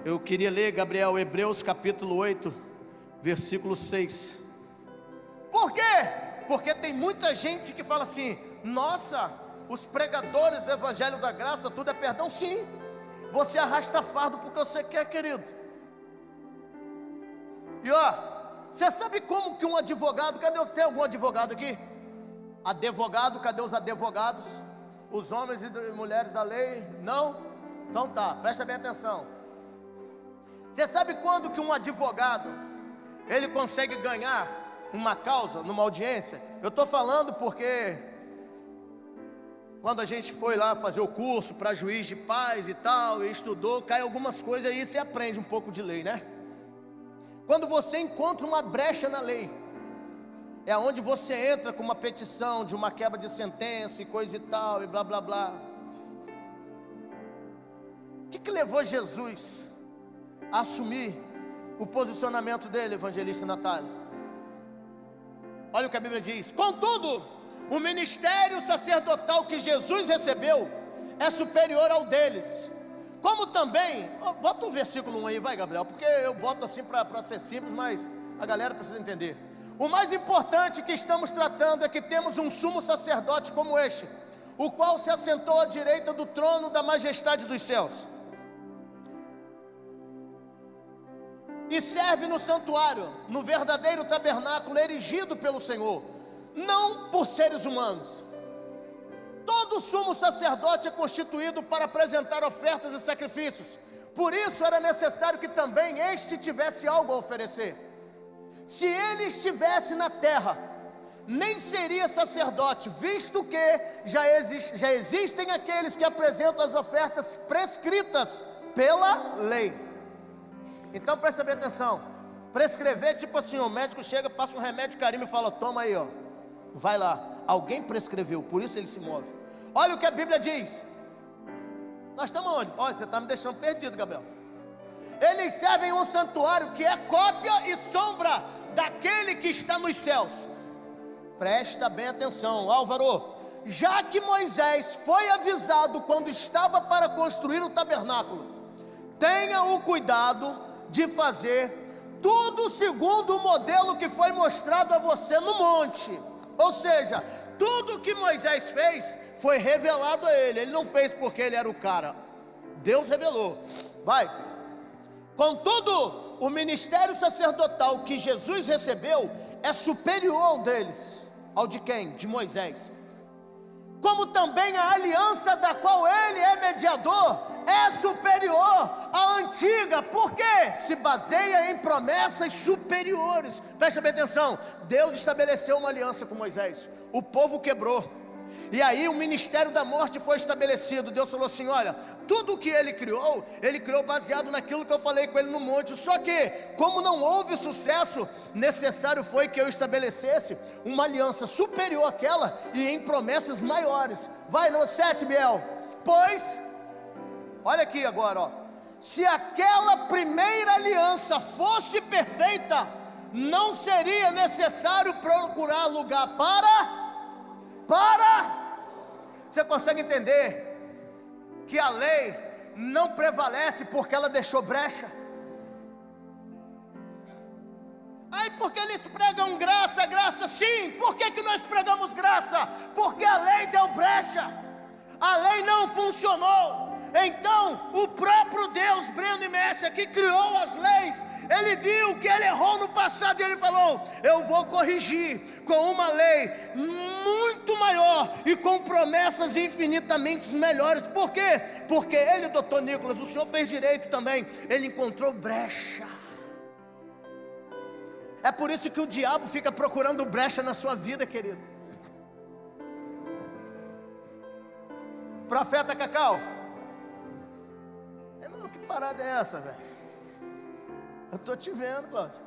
eu queria ler, Gabriel, Hebreus capítulo 8, versículo 6. Por quê? Porque tem muita gente que fala assim, nossa, os pregadores do Evangelho da Graça, tudo é perdão. Sim, você arrasta fardo porque você quer, querido. E ó, você sabe como que um advogado, cadê tem algum advogado aqui? Advogado, cadê os advogados? Os homens e mulheres da lei? Não? Então tá, presta bem atenção. Você sabe quando que um advogado, ele consegue ganhar uma causa numa audiência? Eu estou falando porque quando a gente foi lá fazer o curso para juiz de paz e tal, e estudou, cai algumas coisas aí, você aprende um pouco de lei, né? Quando você encontra uma brecha na lei, é onde você entra com uma petição de uma quebra de sentença e coisa e tal, e blá blá blá. O que levou Jesus a assumir o posicionamento dele, evangelista Natália? Olha o que a Bíblia diz: contudo, o ministério sacerdotal que Jesus recebeu é superior ao deles, como também, bota o versículo 1 aí, vai, Gabriel, porque eu boto assim para ser simples, mas a galera precisa entender. O mais importante que estamos tratando é que temos um sumo sacerdote como este, o qual se assentou à direita do trono da majestade dos céus. e serve no santuário, no verdadeiro tabernáculo erigido pelo Senhor, não por seres humanos. Todo sumo sacerdote é constituído para apresentar ofertas e sacrifícios, por isso era necessário que também este tivesse algo a oferecer. Se ele estivesse na terra, nem seria sacerdote, visto que já existem aqueles que apresentam as ofertas prescritas pela lei. Então presta bem atenção. Prescrever, tipo assim, o médico chega, passa um remédio carimbo e fala: toma aí, ó, vai lá. Alguém prescreveu, por isso ele se move. Olha o que a Bíblia diz. Nós estamos onde? Olha, você está me deixando perdido, Gabriel. Eles servem um santuário que é cópia e sombra daquele que está nos céus. Presta bem atenção, Álvaro. Já que Moisés foi avisado quando estava para construir o tabernáculo, tenha o cuidado de fazer tudo segundo o modelo que foi mostrado a você no monte. Ou seja, tudo que Moisés fez foi revelado a ele. Ele não fez porque ele era o cara, Deus revelou. Vai. Contudo, o ministério sacerdotal que Jesus recebeu é superior ao deles. Ao de quem? De Moisés. Como também a aliança da qual ele é mediador é superior à antiga, porque se baseia em promessas superiores. Presta bem atenção, Deus estabeleceu uma aliança com Moisés, o povo quebrou, e aí o ministério da morte foi estabelecido. Deus falou assim: olha, tudo o que ele criou baseado naquilo que eu falei com ele no monte. Só que, como não houve sucesso, necessário foi que eu estabelecesse uma aliança superior àquela e em promessas maiores. Vai no 7, Biel. Pois, olha aqui agora, ó. Se aquela primeira aliança fosse perfeita, não seria necessário procurar lugar para... Você consegue entender que a lei não prevalece porque ela deixou brecha? Aí porque eles pregam graça, graça sim. Por que nós pregamos graça? Porque a lei deu brecha, a lei não funcionou. Então o próprio Deus, Breno e Messia, que criou as leis, ele viu que ele errou no passado e ele falou: eu vou corrigir com uma lei muito maior e com promessas infinitamente melhores. Por quê? Porque ele, doutor Nicolas, o senhor fez direito também, ele encontrou brecha. É por isso que o diabo fica procurando brecha na sua vida, querido. Profeta Cacau, irmão, que parada é essa, velho? Eu estou te vendo, Cláudio.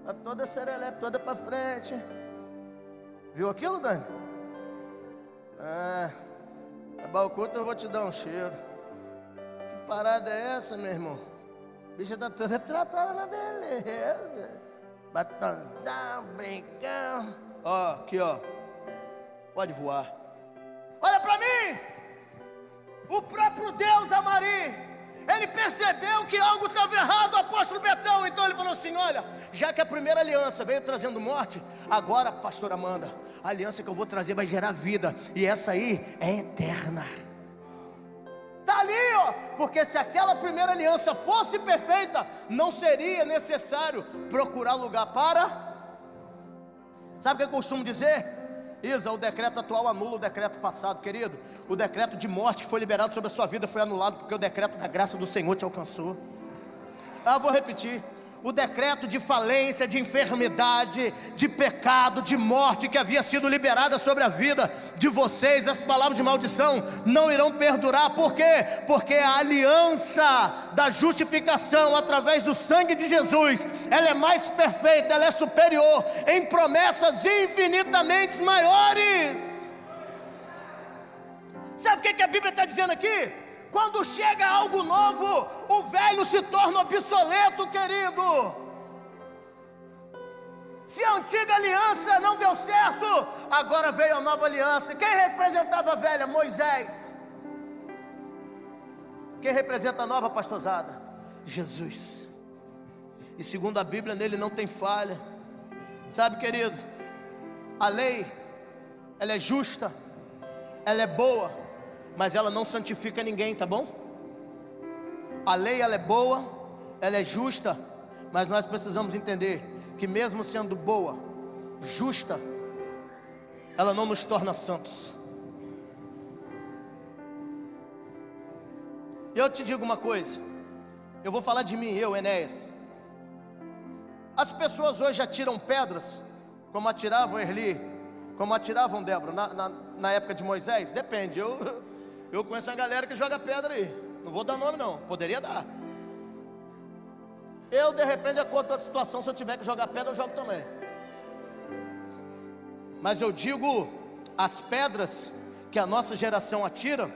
Está toda serelepe, toda para frente. Viu aquilo, Dani? Acabar o culto, eu vou te dar um cheiro. Que parada é essa, meu irmão? A bicha está toda tratada na beleza. Batonzão, brincão. Ó, aqui, ó. Pode voar. Olha para mim. O próprio Deus, Amari, ele percebeu que algo estava errado, o apóstolo Betão. Então ele falou assim: olha, já que a primeira aliança veio trazendo morte, agora, pastora Amanda, a aliança que eu vou trazer vai gerar vida, e essa aí é eterna. Está ali, ó. Porque se aquela primeira aliança fosse perfeita, não seria necessário procurar lugar para... Sabe o que eu costumo dizer? Isa, o decreto atual anula o decreto passado, querido. O decreto de morte que foi liberado sobre a sua vida foi anulado porque o decreto da graça do Senhor te alcançou. Vou repetir. O decreto de falência, de enfermidade, de pecado, de morte que havia sido liberada sobre a vida de vocês, as palavras de maldição não irão perdurar. Por quê? Porque a aliança da justificação através do sangue de Jesus, ela é mais perfeita, ela é superior em promessas infinitamente maiores. Sabe o que a Bíblia está dizendo aqui? Quando chega algo novo, o velho se torna obsoleto, querido. Se a antiga aliança não deu certo, agora veio a nova aliança. Quem representava a velha? Moisés. Quem representa a nova, pastorzada? Jesus. E segundo a Bíblia, nele não tem falha. Sabe, querido, a lei, ela é justa, ela é boa, mas ela não santifica ninguém, tá bom? A lei, ela é boa, ela é justa, Mas nós precisamos entender que mesmo sendo boa, justa, ela não nos torna santos. E eu te digo uma coisa, eu vou falar de mim, eu, Enéas. As pessoas hoje atiram pedras, como atiravam Erli, como atiravam Débora, na época de Moisés. Depende, eu conheço uma galera que joga pedra aí. Não vou dar nome não, poderia dar. Eu de repente, de acordo com a situação, se eu tiver que jogar pedra, eu jogo também. Mas eu digo, as pedras que a nossa geração atira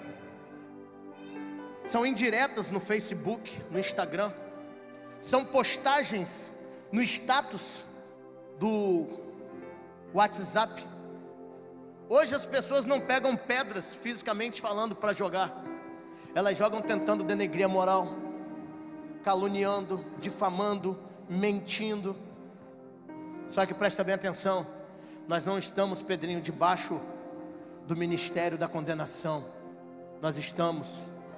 são indiretas no Facebook, no Instagram. São postagens no status do WhatsApp. Hoje as pessoas não pegam pedras, fisicamente falando, para jogar. Elas jogam tentando denegrir a moral, caluniando, difamando, mentindo. Só que presta bem atenção, nós não estamos, Pedrinho, debaixo do ministério da condenação. Nós estamos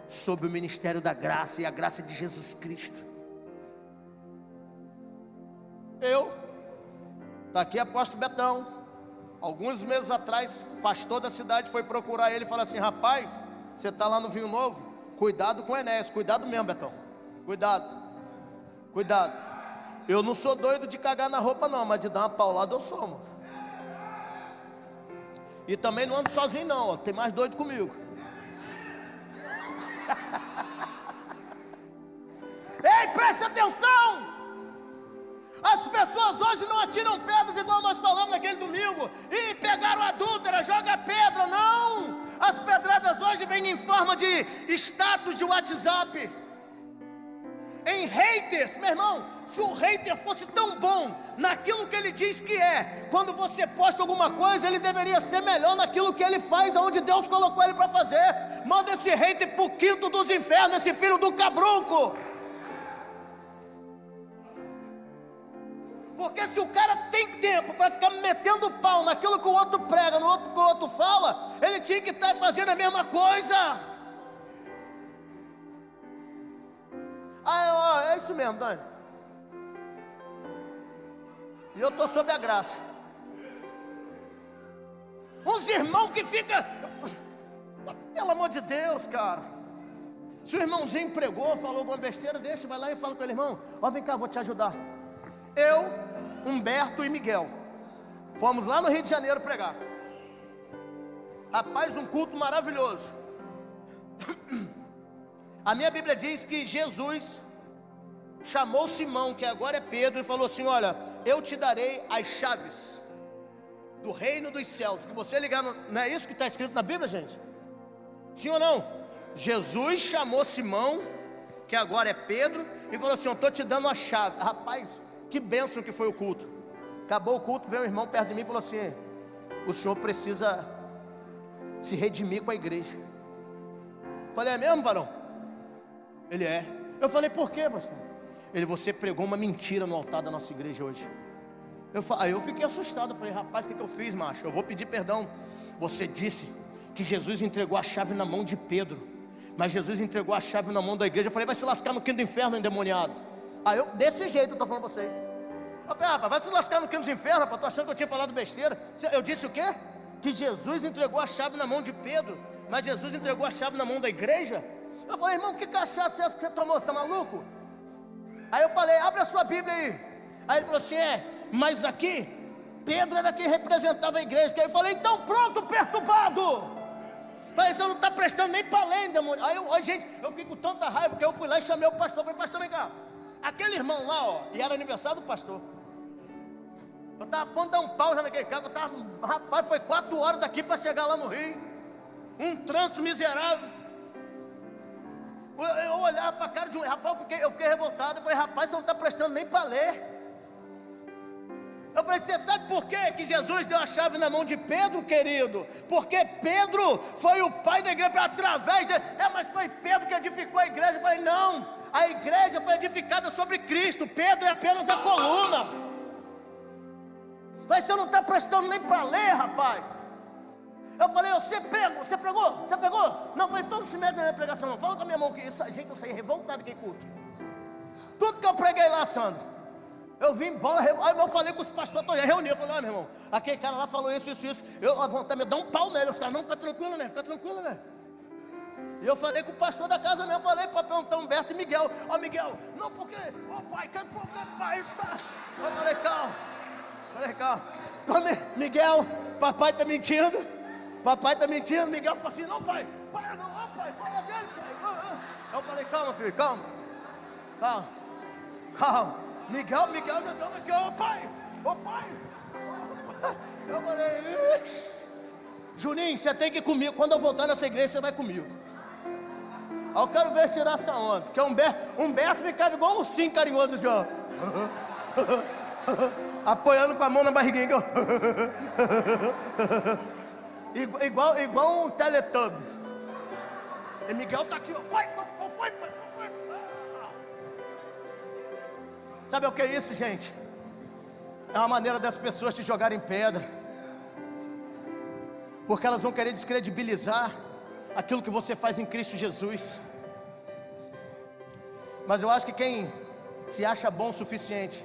sob o ministério da graça, e a graça de Jesus Cristo. Está aqui apóstolo Betão. Alguns meses atrás, pastor da cidade foi procurar ele e falou assim: rapaz, você está lá no Vinho Novo? Cuidado com o Enéas, cuidado mesmo, Betão. Cuidado, cuidado. Eu não sou doido de cagar na roupa não, mas de dar uma paulada eu sou, mano. E também não ando sozinho não, ó. Tem mais doido comigo. Ei, presta atenção! As pessoas hoje não atiram pedras igual nós falamos naquele domingo. E pegaram a adúltera, joga pedra, não! As pedradas hoje vêm em forma de status de WhatsApp, em haters. Meu irmão, se o hater fosse tão bom naquilo que ele diz que é, quando você posta alguma coisa, ele deveria ser melhor naquilo que ele faz, aonde Deus colocou ele para fazer. Manda esse hater pro quinto dos infernos, esse filho do cabrunco. Porque se o cara tem tempo para ficar metendo pau naquilo que o outro prega, no outro que o outro fala, ele tinha que estar fazendo a mesma coisa. É isso mesmo, Dani. E eu estou sob a graça. Uns irmãos que ficam, pelo amor de Deus, cara. Se o irmãozinho pregou, falou alguma besteira, deixa, vai lá e fala com ele: irmão, ó, vem cá, vou te ajudar. Eu, Humberto e Miguel fomos lá no Rio de Janeiro pregar. Rapaz, um culto maravilhoso. A minha Bíblia diz que Jesus chamou Simão, que agora é Pedro, e falou assim: olha, eu te darei as chaves do reino dos céus. Que você ligar no... Não é isso que está escrito na Bíblia, gente? Sim ou não? Jesus chamou Simão, que agora é Pedro, e falou assim: eu estou te dando a chave. Rapaz, que bênção que foi o culto. Acabou o culto, veio um irmão perto de mim e falou assim: o senhor precisa se redimir com a igreja. Falei: é mesmo, varão? Ele é. Eu falei: por quê, pastor? Ele: você pregou uma mentira no altar da nossa igreja hoje. Aí eu fiquei assustado. Eu falei: rapaz, o que eu fiz, macho? Eu vou pedir perdão. Você disse que Jesus entregou a chave na mão de Pedro, mas Jesus entregou a chave na mão da igreja. Eu falei: vai se lascar no quinto do inferno, endemoniado. Aí eu, desse jeito eu estou falando para vocês. Eu falei: rapaz, vai se lascar no quinto do inferno, rapaz. Tô achando que eu tinha falado besteira. Eu disse o quê? Que Jesus entregou a chave na mão de Pedro, mas Jesus entregou a chave na mão da igreja? Eu falei: irmão, que cachaça é essa que você tomou? Você está maluco? Aí eu falei: abre a sua Bíblia aí. Aí ele falou assim: mas aqui Pedro era quem representava a igreja. Aí eu falei: então pronto, perturbado. Falei: você não está prestando nem para ler, demônio. Aí gente, eu fiquei com tanta raiva que eu fui lá e chamei o pastor. Falei: pastor, vem cá. Aquele irmão lá, ó, e era aniversário do pastor. Eu estava a ponto de dar um pau já naquele carro. Rapaz, foi 4 horas daqui para chegar lá no Rio. Um trânsito miserável. Eu olhava para a cara de um rapaz, eu fiquei revoltado. Eu falei: rapaz, você não está prestando nem para ler. Eu falei: você sabe por quê que Jesus deu a chave na mão de Pedro, querido? Porque Pedro foi o pai da igreja, através dele. Mas foi Pedro que edificou a igreja. Eu falei: não, a igreja foi edificada sobre Cristo. Pedro é apenas a coluna. Mas você não está prestando nem para ler, rapaz. Eu falei: você pregou? Você pregou? Você pegou? Não, eu falei: todo se mete na minha pregação não. Fala com a minha mão que isso, gente, eu saí revoltado daquele culto. Tudo que eu preguei lá, Sandro, Eu vim embora, aí eu falei com os pastores, estou reunido, eu falei, meu irmão, aquele cara lá falou isso, eu a vontade de dar um pau nele, os caras, não, fica tranquilo, né? E eu falei com o pastor da casa mesmo, falei para perguntar Humberto e Miguel, Miguel, não, porque, pai, que problema, pai, eu falei, calma, Miguel, papai está mentindo, Miguel ficou assim, não, pai, fala dele, pai, eu falei, calma, filho, calma. Miguel já estava aqui, pai. Eu falei, ixi. Juninho, você tem que ir comigo. Quando eu voltar nessa igreja, você vai comigo. Aí eu quero ver tirar essa onda. Porque Humberto ficava igual um ursinho carinhoso, assim, ó. Apoiando com a mão na barriguinha. igual um Teletubbies. E Miguel tá aqui, ó. Pai, não foi, pai. Sabe o que é isso, gente? É uma maneira das pessoas te jogarem pedra, porque elas vão querer descredibilizar aquilo que você faz em Cristo Jesus. Mas eu acho que quem se acha bom o suficiente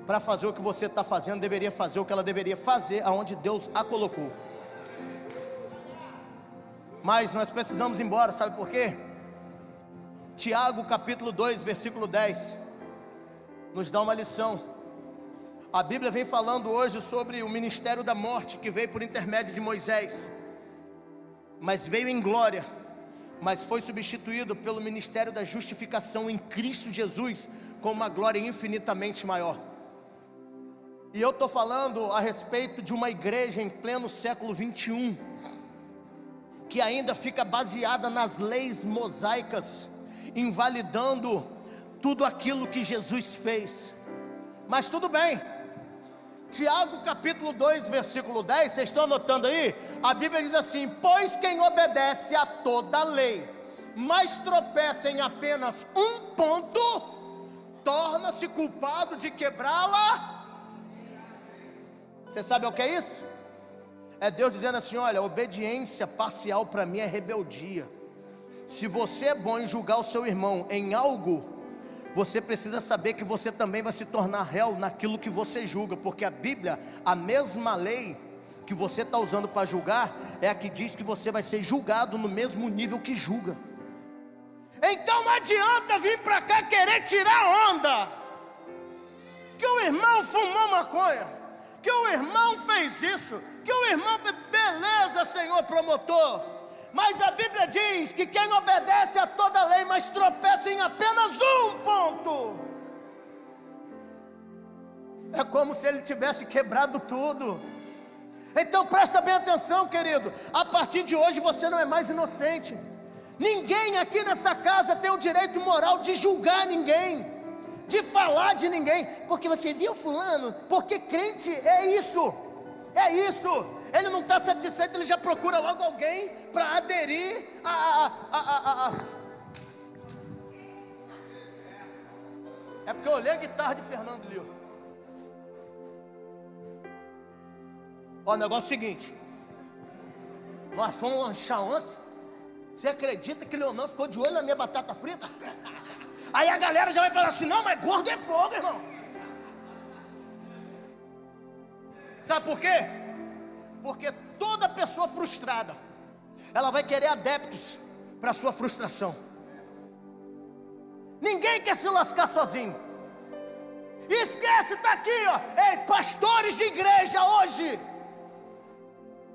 para fazer o que você está fazendo, deveria fazer o que ela deveria fazer, aonde Deus a colocou. Mas nós precisamos ir embora, sabe por quê? Tiago capítulo 2, versículo 10 nos dá uma lição. A Bíblia vem falando hoje sobre o ministério da morte, que veio por intermédio de Moisés, mas veio em glória, mas foi substituído pelo ministério da justificação em Cristo Jesus, com uma glória infinitamente maior. E eu estou falando a respeito de uma igreja em pleno século 21, que ainda fica baseada nas leis mosaicas, invalidando tudo aquilo que Jesus fez. Mas tudo bem. Tiago capítulo 2 versículo 10, vocês estão anotando aí? A Bíblia diz assim: pois quem obedece a toda a lei, mas tropeça em apenas um ponto, torna-se culpado de quebrá-la. Você sabe o que é isso? É Deus dizendo assim: olha, obediência parcial para mim é rebeldia. Se você é bom em julgar o seu irmão em algo, você precisa saber que você também vai se tornar réu naquilo que você julga, porque a Bíblia, a mesma lei que você está usando para julgar, é a que diz que você vai ser julgado no mesmo nível que julga. Então não adianta vir para cá querer tirar onda, que o irmão fumou maconha, que o irmão fez isso, que o irmão, beleza, Senhor promotor. Mas a Bíblia diz que quem obedece a toda a lei, mas tropeça em apenas um ponto, é como se ele tivesse quebrado tudo. Então presta bem atenção, querido. A partir de hoje você não é mais inocente. Ninguém aqui nessa casa tem o direito moral de julgar ninguém, de falar de ninguém, porque você viu fulano, porque crente é isso. Ele não está satisfeito, ele já procura logo alguém para aderir É porque eu olhei a guitarra de Fernando ali, ó. O negócio é o seguinte: nós fomos lanchar ontem. Você acredita que Leonão ficou de olho na minha batata frita? Aí a galera já vai falar assim: não, mas gordo é fogo, irmão. Sabe por quê? Porque toda pessoa frustrada, ela vai querer adeptos para sua frustração. Ninguém quer se lascar sozinho. Esquece, está aqui, ó. Ei, pastores de igreja hoje,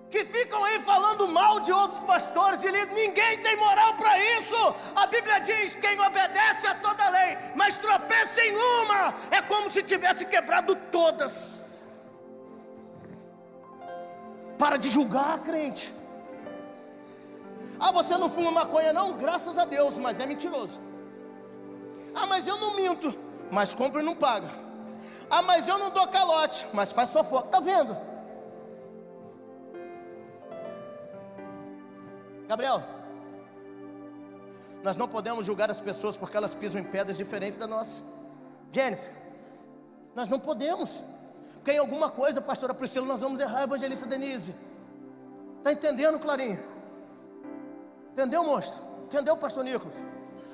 que ficam aí falando mal de outros pastores e líderes. Ninguém tem moral para isso. A Bíblia diz: quem obedece a toda a lei, mas tropeça em uma, é como se tivesse quebrado todas. Para de julgar, crente. Ah, você não fuma maconha não? Graças a Deus, mas é mentiroso. Ah, mas eu não minto, mas compra e não paga. Ah, mas eu não dou calote, mas faz fofoca. Tá vendo? Gabriel, nós não podemos julgar as pessoas porque elas pisam em pedras diferentes da nossa. Jennifer, nós não podemos, porque em alguma coisa, pastora Priscila, nós vamos errar, evangelista Denise. Está entendendo, Clarinha? Entendeu, monstro? Entendeu, pastor Nicolas?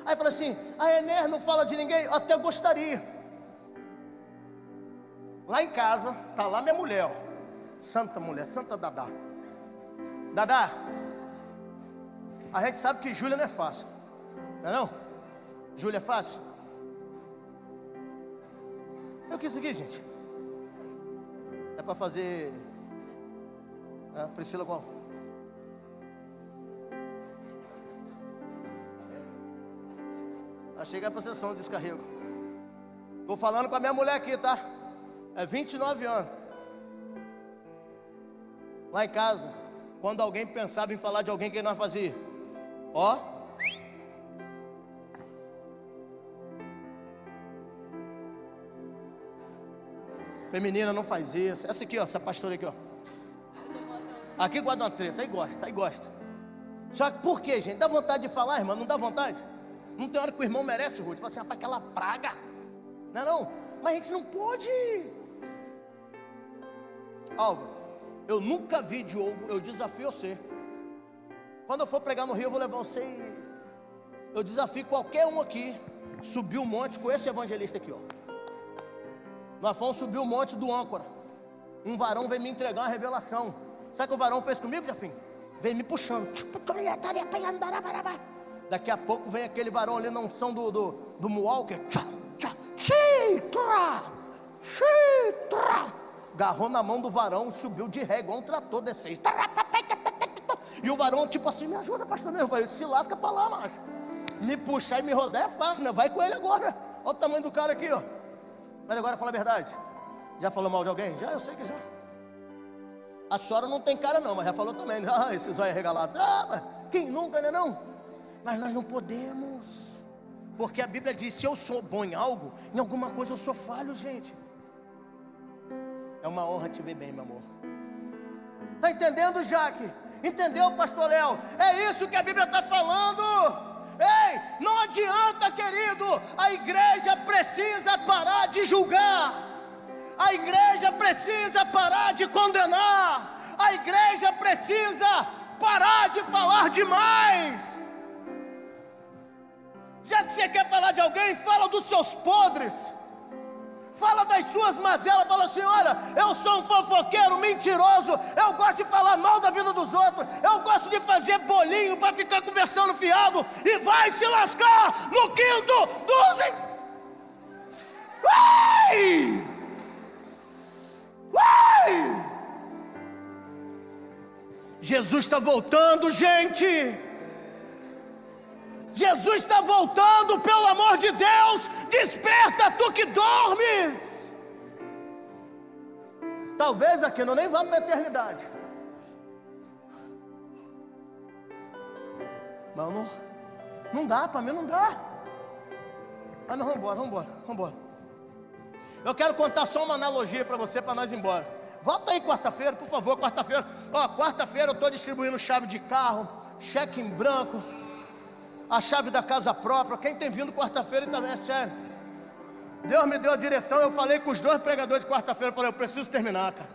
Aí fala assim: a Ener não fala de ninguém. Eu até gostaria, Lá em casa, tá lá minha mulher, ó. Santa mulher, Santa Dadá. Dadá, a gente sabe que Júlia não é fácil, não é não? Júlia é fácil? É o que é isso aqui, gente? É para fazer... Priscila qual? Achei que era para sessão de descarrego. Tô falando com a minha mulher aqui, tá? É 29 anos. Lá em casa, quando alguém pensava em falar de alguém, que nós fazia? Ó. Feminina não faz isso. Essa aqui, ó, essa pastora aqui, ó. Aqui guarda uma treta, aí gosta. Só que por quê, gente? Dá vontade de falar, irmã? Não dá vontade? Não tem hora que o irmão merece, Ruth. Fala assim, rapaz, aquela praga. Não é não? Mas a gente não pode. Álvaro, eu nunca vi Diogo, eu desafio você. Quando eu for pregar no Rio, eu vou levar você e... Eu desafio qualquer um aqui subir o monte com esse evangelista aqui, ó. Nós fomos subir o monte do âncora. Um varão veio me entregar uma revelação. Sabe o que o varão fez comigo, Jafim? Veio me puxando. Daqui a pouco vem aquele varão ali na unção do Mualker. Agarrou na mão do varão, subiu de ré, igual um trator, desceu. E o varão, tipo assim, me ajuda, pastor. Eu falei, se lasca pra lá, macho. Me puxar e me rodar é fácil, né? Vai com ele agora. Olha o tamanho do cara aqui, ó. Mas agora fala a verdade. Já falou mal de alguém? Já, eu sei que já. A senhora não tem cara não, mas já falou também. Ah, esses olhos regalados. Ah, mas quem nunca, né não? Mas nós não podemos. Porque a Bíblia diz, se eu sou bom em algo, em alguma coisa eu sou falho, gente. É uma honra te ver bem, meu amor. Está entendendo, Jaque? Entendeu, pastor Léo? É isso que a Bíblia está falando. Ei, não adianta, querido. A igreja precisa parar de julgar. A igreja precisa parar de condenar. A igreja precisa parar de falar demais. Já que você quer falar de alguém, fala dos seus podres. Fala das suas mazelas. Fala assim, olha, eu sou um fofoqueiro mentiroso. Eu gosto de falar mal da vida dos outros. Eu gosto de fazer bolinho para ficar conversando fiado. E vai se lascar no quinto dos... Ai! Ai! Jesus está voltando, gente. Jesus está voltando, pelo amor de Deus. Desperta, tu que dormes. Talvez aqui não nem vá para a eternidade. Mas não dá, para mim não dá. Ah não, vamos embora. Eu quero contar só uma analogia para você, para nós ir embora. Volta aí quarta-feira, por favor, quarta-feira. Ó, quarta-feira eu estou distribuindo chave de carro, cheque em branco, a chave da casa própria. Quem tem vindo quarta-feira também, é sério. Deus me deu a direção, eu falei com os dois pregadores de quarta-feira, eu falei, eu preciso terminar, cara.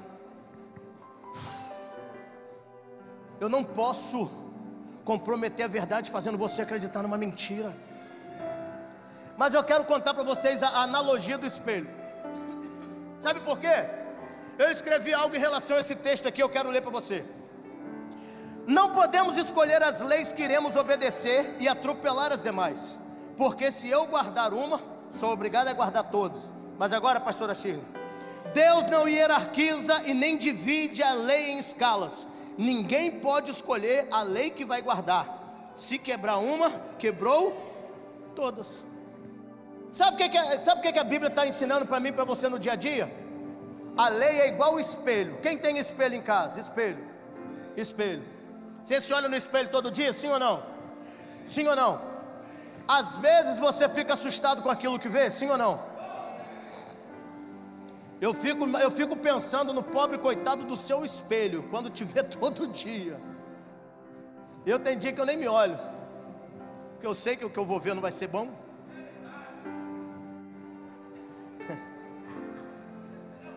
Eu não posso comprometer a verdade fazendo você acreditar numa mentira. Mas eu quero contar para vocês a analogia do espelho. Sabe por quê? Eu escrevi algo em relação a esse texto aqui, eu quero ler para você. Não podemos escolher as leis que iremos obedecer e atropelar as demais, porque se eu guardar uma, sou obrigado a guardar todos. Mas agora, pastora Shirley, Deus não hierarquiza e nem divide a lei em escalas. Ninguém pode escolher a lei que vai guardar. Se quebrar uma, quebrou todas. Sabe o que a Bíblia está ensinando para mim e para você no dia a dia? A lei é igual o espelho. Quem tem espelho em casa? Espelho. Você se olha no espelho todo dia, sim ou não? Sim ou não? Às vezes você fica assustado com aquilo que vê, sim ou não? Eu fico pensando no pobre coitado do seu espelho, quando te vê todo dia. Eu tenho dia que eu nem me olho, porque eu sei que o que eu vou ver não vai ser bom.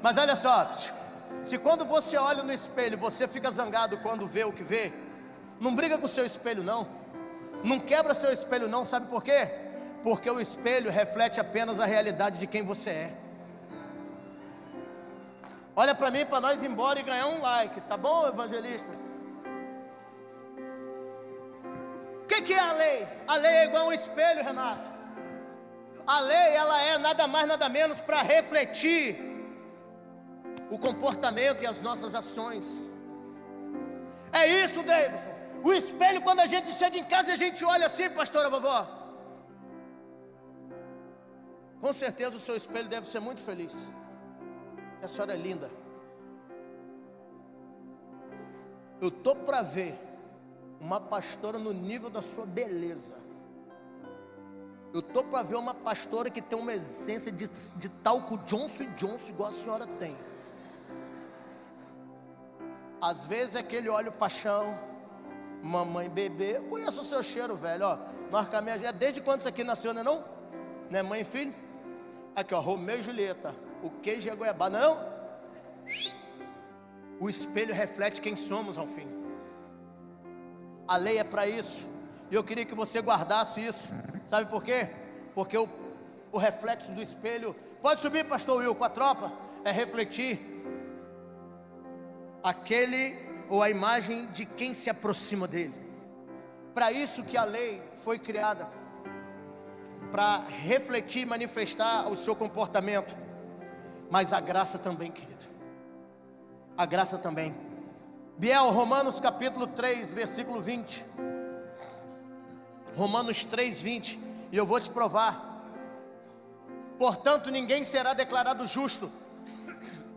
Mas olha só, se quando você olha no espelho, você fica zangado quando vê o que vê, não briga com o seu espelho não, não quebra seu espelho não, sabe por quê? Porque o espelho reflete apenas a realidade de quem você é. Olha para mim, para nós ir embora e ganhar um like, tá bom, evangelista? O que é a lei? A lei é igual um espelho, Renato. A lei, ela é nada mais, nada menos para refletir o comportamento e as nossas ações. É isso, Davidson. O espelho, quando a gente chega em casa, a gente olha assim, pastora vovó. Com certeza o seu espelho deve ser muito feliz. A senhora é linda. Eu estou para ver uma pastora no nível da sua beleza. Eu estou para ver uma pastora que tem uma essência de talco Johnson & Johnson igual a senhora tem. Às vezes é aquele óleo paixão, mamãe bebê. Eu conheço o seu cheiro, velho, ó. Nós caminhamos, desde quando isso aqui nasceu, não é mãe e filho? Aqui, ó, Romeu e Julieta. O queijo e a goiabada, não? O espelho reflete quem somos ao fim. A lei é para isso. E eu queria que você guardasse isso. Sabe por quê? Porque o reflexo do espelho, pode subir, pastor Will, com a tropa, é refletir aquele ou a imagem de quem se aproxima dele. Para isso que a lei foi criada, para refletir e manifestar o seu comportamento. Mas a graça também, querido. A graça também. Biel, Romanos capítulo 3, versículo 20. Romanos 3, 20. E eu vou te provar. Portanto, ninguém será declarado justo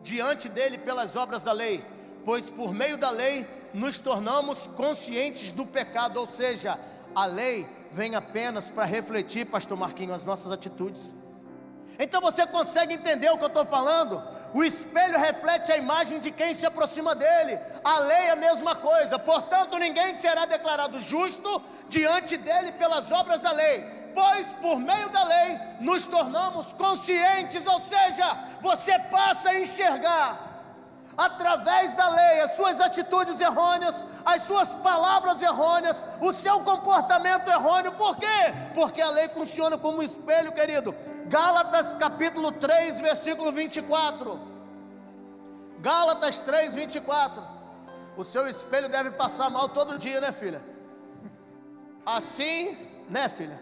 diante dele pelas obras da lei, pois por meio da lei nos tornamos conscientes do pecado. Ou seja, a lei vem apenas para refletir, pastor Marquinhos, as nossas atitudes. Então você consegue entender o que eu estou falando? O espelho reflete a imagem de quem se aproxima dele. A lei é a mesma coisa. Portanto, ninguém será declarado justo diante dele pelas obras da lei, pois por meio da lei nos tornamos conscientes. Ou seja, você passa a enxergar através da lei as suas atitudes errôneas, as suas palavras errôneas, o seu comportamento errôneo. Por quê? Porque a lei funciona como um espelho, querido. Gálatas capítulo 3, versículo 24. Gálatas 3, 24. O seu espelho deve passar mal todo dia, né, filha? Assim, né, filha?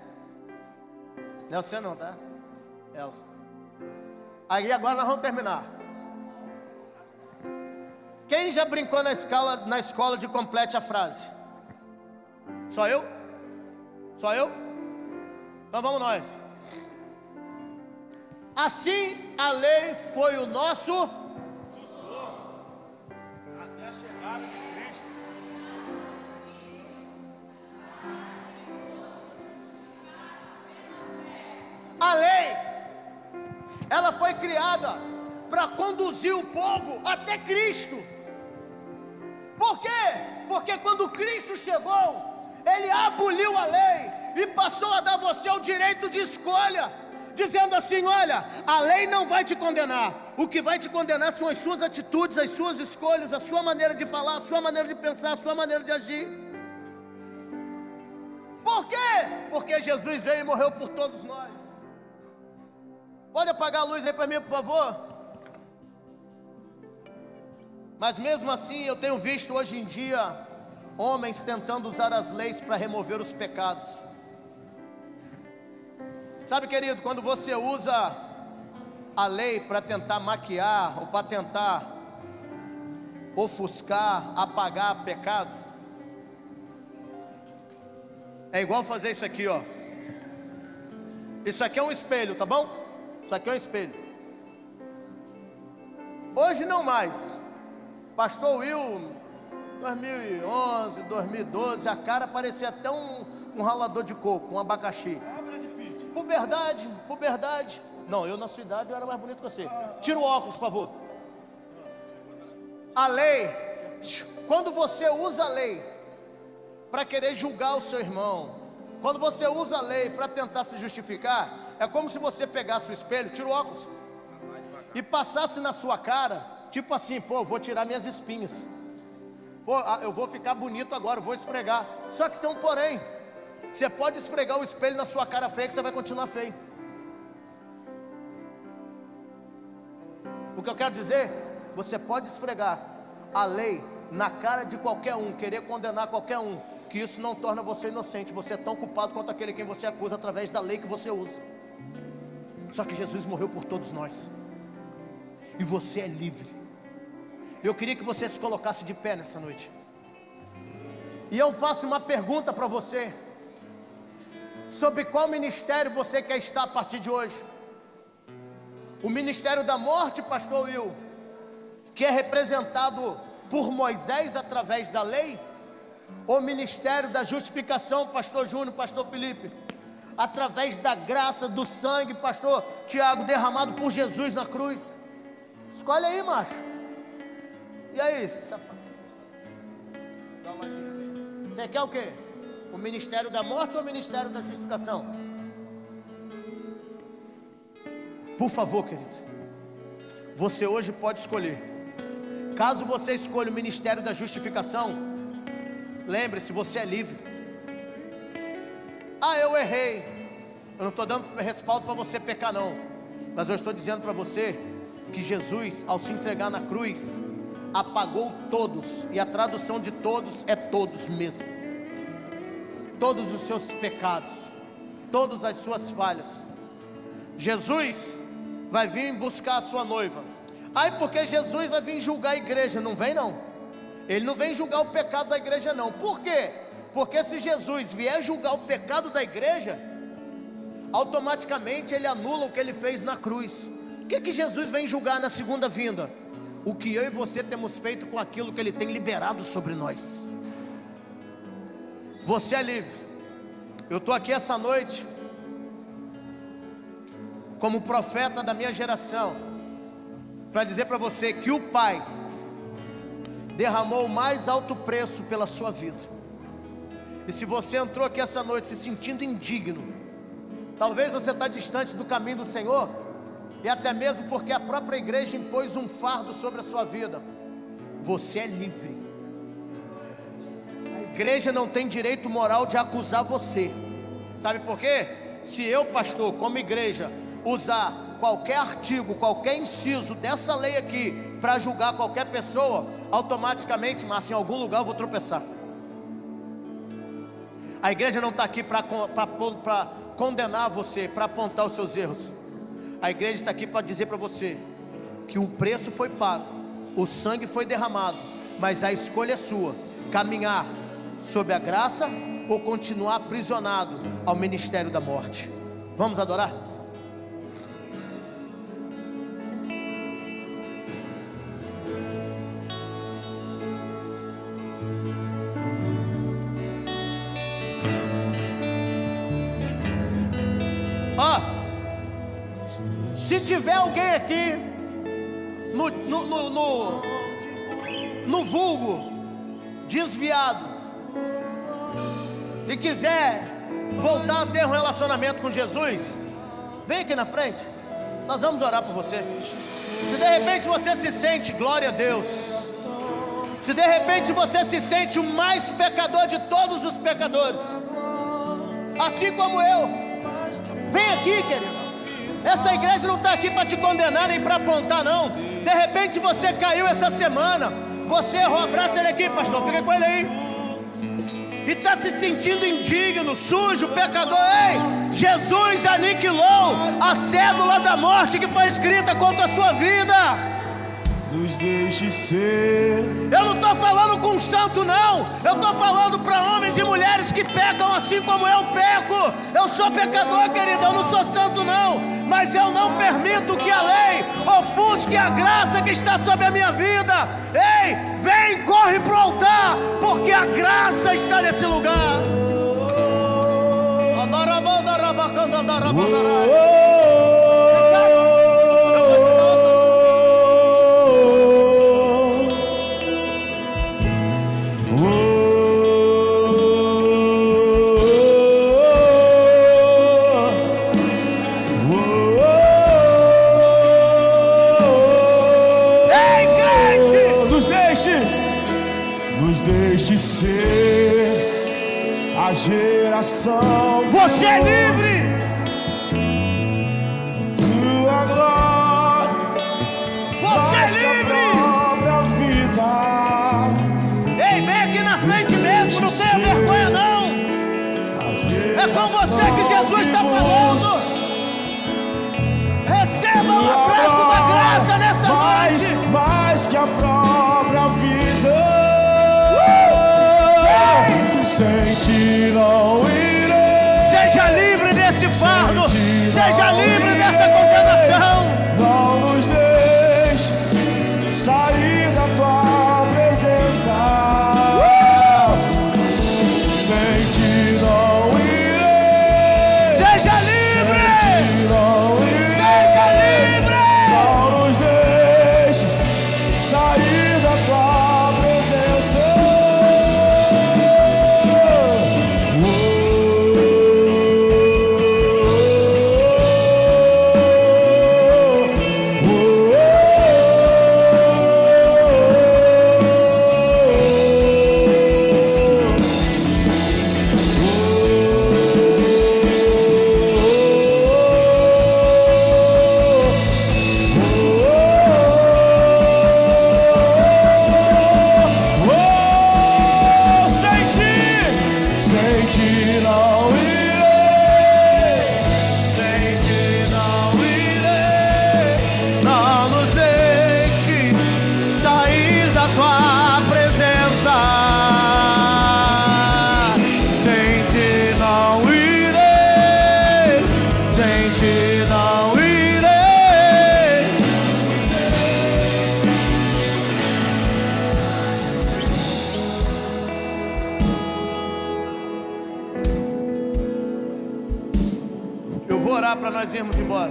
Não é você não, tá? Ela. Aí agora nós vamos terminar. Quem já brincou na escola de complete a frase? Só eu? Só eu? Então vamos nós. Assim a lei foi o nosso tutor até a chegada de Cristo. A lei, ela foi criada para conduzir o povo até Cristo. Por quê? Porque quando Cristo chegou, Ele aboliu a lei e passou a dar a você o direito de escolha, dizendo assim: olha, a lei não vai te condenar. O que vai te condenar são as suas atitudes, as suas escolhas, a sua maneira de falar, a sua maneira de pensar, a sua maneira de agir. Por quê? Porque Jesus veio e morreu por todos nós. Pode apagar a luz aí para mim, por favor? Mas mesmo assim eu tenho visto hoje em dia homens tentando usar as leis para remover os pecados. Sabe, querido, quando você usa a lei para tentar maquiar ou para tentar ofuscar, apagar pecado, é igual fazer isso aqui, ó. Isso aqui é um espelho, tá bom? Isso aqui é um espelho. Hoje não mais. Pastor Will, 2011, 2012, a cara parecia até um ralador de coco, um abacaxi. Puberdade. Não, eu na sua idade eu era mais bonito que você. Tira o óculos, por favor. A lei, quando você usa a lei para querer julgar o seu irmão, quando você usa a lei para tentar se justificar, é como se você pegasse o espelho, tira o óculos, e passasse na sua cara, tipo assim: pô, vou tirar minhas espinhas. Pô, eu vou ficar bonito agora, vou esfregar. Só que tem um porém. Você pode esfregar o espelho na sua cara feia, que você vai continuar feio. O que eu quero dizer você pode esfregar a lei na cara de qualquer um, querer condenar qualquer um, que isso não torna você inocente. Você é tão culpado quanto aquele quem você acusa através da lei que você usa. Só que Jesus morreu por todos nós, e você é livre. Eu queria que você se colocasse de pé nessa noite, e eu faço uma pergunta para você: sobre qual ministério você quer estar a partir de hoje? O ministério da morte, pastor Will, que é representado por Moisés através da lei? Ou o ministério da justificação, pastor Júnior, pastor Felipe, através da graça, do sangue, pastor Tiago, derramado por Jesus na cruz? Escolhe aí, macho. E aí, sapato? Dá uma dica. Você quer o quê? O ministério da morte ou o ministério da justificação? Por favor, querido, você hoje pode escolher. Caso você escolha o ministério da justificação, lembre-se, você é livre. Ah, eu errei. Eu não estou dando respaldo para você pecar não, mas eu estou dizendo para você que Jesus, ao se entregar na cruz, apagou todos, e a tradução de todos é todos mesmo, todos os seus pecados, todas as suas falhas. Jesus vai vir buscar a sua noiva. Ai, porque Jesus vai vir julgar a igreja? Não vem não. Ele não vem julgar o pecado da igreja não. Por quê? Porque se Jesus vier julgar o pecado da igreja, automaticamente ele anula o que ele fez na cruz. O que Jesus vem julgar na segunda vinda? O que eu e você temos feito com aquilo que ele tem liberado sobre nós. Você é livre. Eu estou aqui essa noite como profeta da minha geração, para dizer para você que o Pai derramou o mais alto preço pela sua vida. E se você entrou aqui essa noite se sentindo indigno, talvez você está distante do caminho do Senhor, e até mesmo porque a própria igreja impôs um fardo sobre a sua vida, você é livre. A igreja não tem direito moral de acusar você. Sabe por quê? Se eu, pastor, como igreja, usar qualquer artigo, qualquer inciso dessa lei aqui para julgar qualquer pessoa, automaticamente, mas em algum lugar eu vou tropeçar. A igreja não está aqui para condenar você, para apontar os seus erros. A igreja está aqui para dizer para você que o preço foi pago, o sangue foi derramado, mas a escolha é sua: caminhar sob a graça ou continuar aprisionado ao ministério da morte. Vamos adorar? Se tiver alguém aqui no vulgo desviado e quiser voltar a ter um relacionamento com Jesus, vem aqui na frente, nós vamos orar por você. Se de repente você se sente, glória a Deus, se de repente você se sente o mais pecador de todos os pecadores, assim como eu, vem aqui, querido. Essa igreja não está aqui para te condenar nem para apontar não. De repente você caiu essa semana, você errou, abraça ele aqui, pastor, fica com ele aí, e está se sentindo indigno, sujo, pecador. Ei, Jesus aniquilou a cédula da morte que foi escrita contra a sua vida.
Nos deixe ser.
Eu não estou falando com santo não, eu estou falando para homens e mulheres que pecam assim como eu peco. Eu sou pecador, querido, eu não sou santo não, mas eu não permito que a lei ofusque a graça que está sobre a minha vida. Ei, vem, corre para o altar, porque a graça está nesse lugar.
Nos deixe ser a geração.
Você é livre.
Tua glória.
Você é livre. você que Jesus está falando. Receba o abraço da graça nessa noite.
Mais que a própria vida. Sem ti não irei.
Seja livre desse fardo. Seja livre dessa condenação.
Não nos deixe sair da tua presença. Sem ti não irei.
Seja livre.
Sem ti não irei.
Seja livre.
Não nos deixe sair da tua presença.
Para nós irmos embora.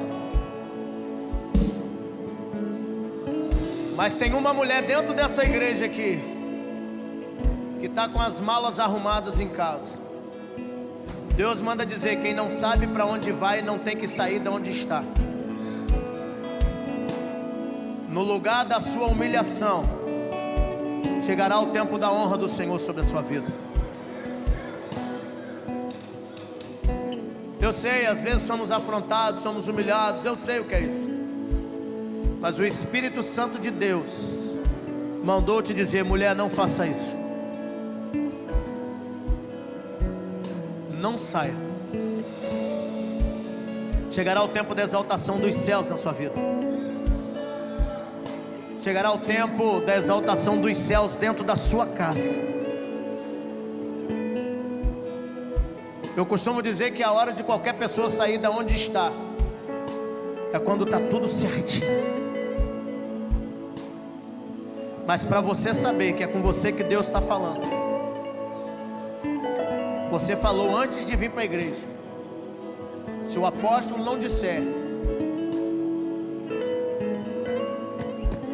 Mas tem uma mulher dentro dessa igreja aqui que está com as malas arrumadas em casa. Deus manda dizer: quem não sabe para onde vai não tem que sair de onde está. No lugar da sua humilhação chegará o tempo da honra do Senhor sobre a sua vida. Eu sei, às vezes somos afrontados, somos humilhados, eu sei o que é isso. Mas o Espírito Santo de Deus mandou te dizer: mulher, não faça isso. Não saia. Chegará o tempo da exaltação dos céus na sua vida. Chegará o tempo da exaltação dos céus dentro da sua casa. Eu costumo dizer que a hora de qualquer pessoa sair da onde está é quando está tudo certinho. Mas para você saber que é com você que Deus está falando, você falou antes de vir para a igreja: se o apóstolo não disser,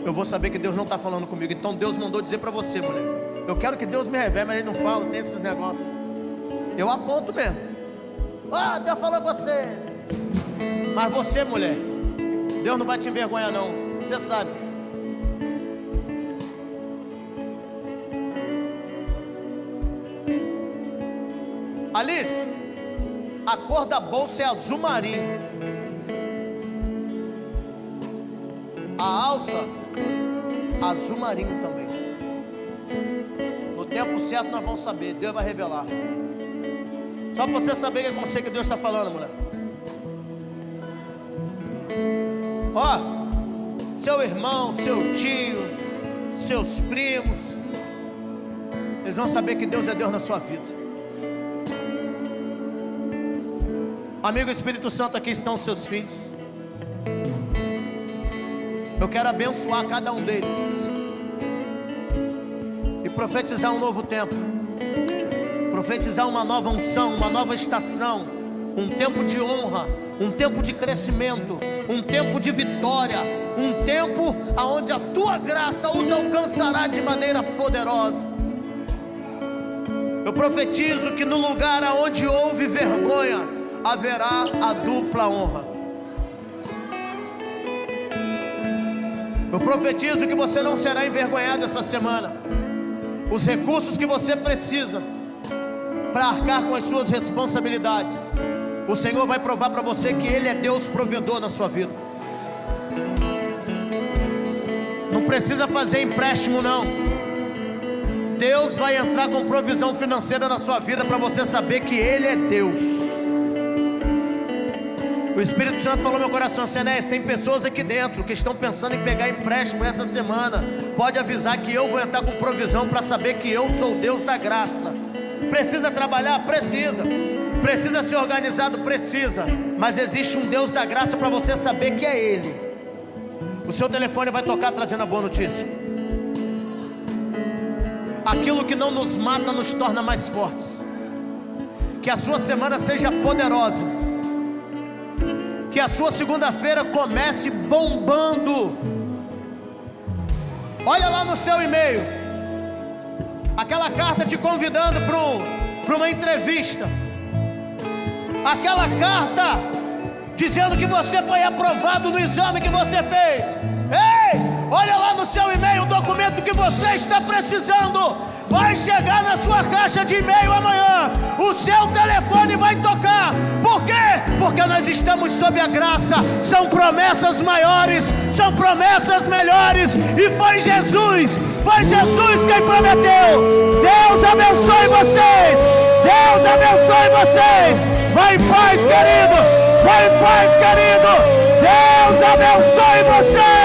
eu vou saber que Deus não está falando comigo. Então Deus mandou dizer para você, mulher. Eu quero que Deus me revele, mas Ele não fala, tem esses negócios. Eu aponto mesmo. Deus falou com você. Mas você, mulher, Deus não vai te envergonhar não. Você sabe. Alice, a cor da bolsa é azul marinho. A alça, azul marinho também. No tempo certo nós vamos saber. Deus vai revelar. Só para você saber que é com você que Deus está falando, mulher. Seu irmão, seu tio, seus primos, eles vão saber que Deus é Deus na sua vida. Amigo Espírito Santo, aqui estão os seus filhos. Eu quero abençoar cada um deles e profetizar um novo tempo. Profetizar uma nova unção, uma nova estação, um tempo de honra, um tempo de crescimento, um tempo de vitória, um tempo onde a tua graça os alcançará de maneira poderosa. Eu profetizo que no lugar onde houve vergonha, haverá a dupla honra. Eu profetizo que você não será envergonhado essa semana. Os recursos que você precisa para arcar com as suas responsabilidades, o Senhor vai provar para você que Ele é Deus provedor na sua vida. Não precisa fazer empréstimo não. Deus vai entrar com provisão financeira na sua vida para você saber que Ele é Deus. O Espírito Santo falou no meu coração: Senés, tem pessoas aqui dentro que estão pensando em pegar empréstimo essa semana. Pode avisar que eu vou entrar com provisão para saber que eu sou o Deus da graça. Precisa trabalhar? Precisa. Precisa ser organizado? Precisa. Mas existe um Deus da graça para você saber que é Ele. O seu telefone vai tocar trazendo a boa notícia. Aquilo que não nos mata nos torna mais fortes. Que a sua semana seja poderosa. Que a sua segunda-feira comece bombando. Olha lá no seu e-mail, aquela carta te convidando para uma entrevista. Aquela carta dizendo que você foi aprovado no exame que você fez. Ei, olha lá no seu e-mail o documento que você está precisando. Vai chegar na sua caixa de e-mail amanhã. O seu telefone vai tocar. Por quê? Porque nós estamos sob a graça. São promessas maiores, são promessas melhores. E foi Jesus quem prometeu. Deus abençoe vocês. Deus abençoe vocês. Vai em paz, querido. Vai em paz, querido. Deus abençoe vocês.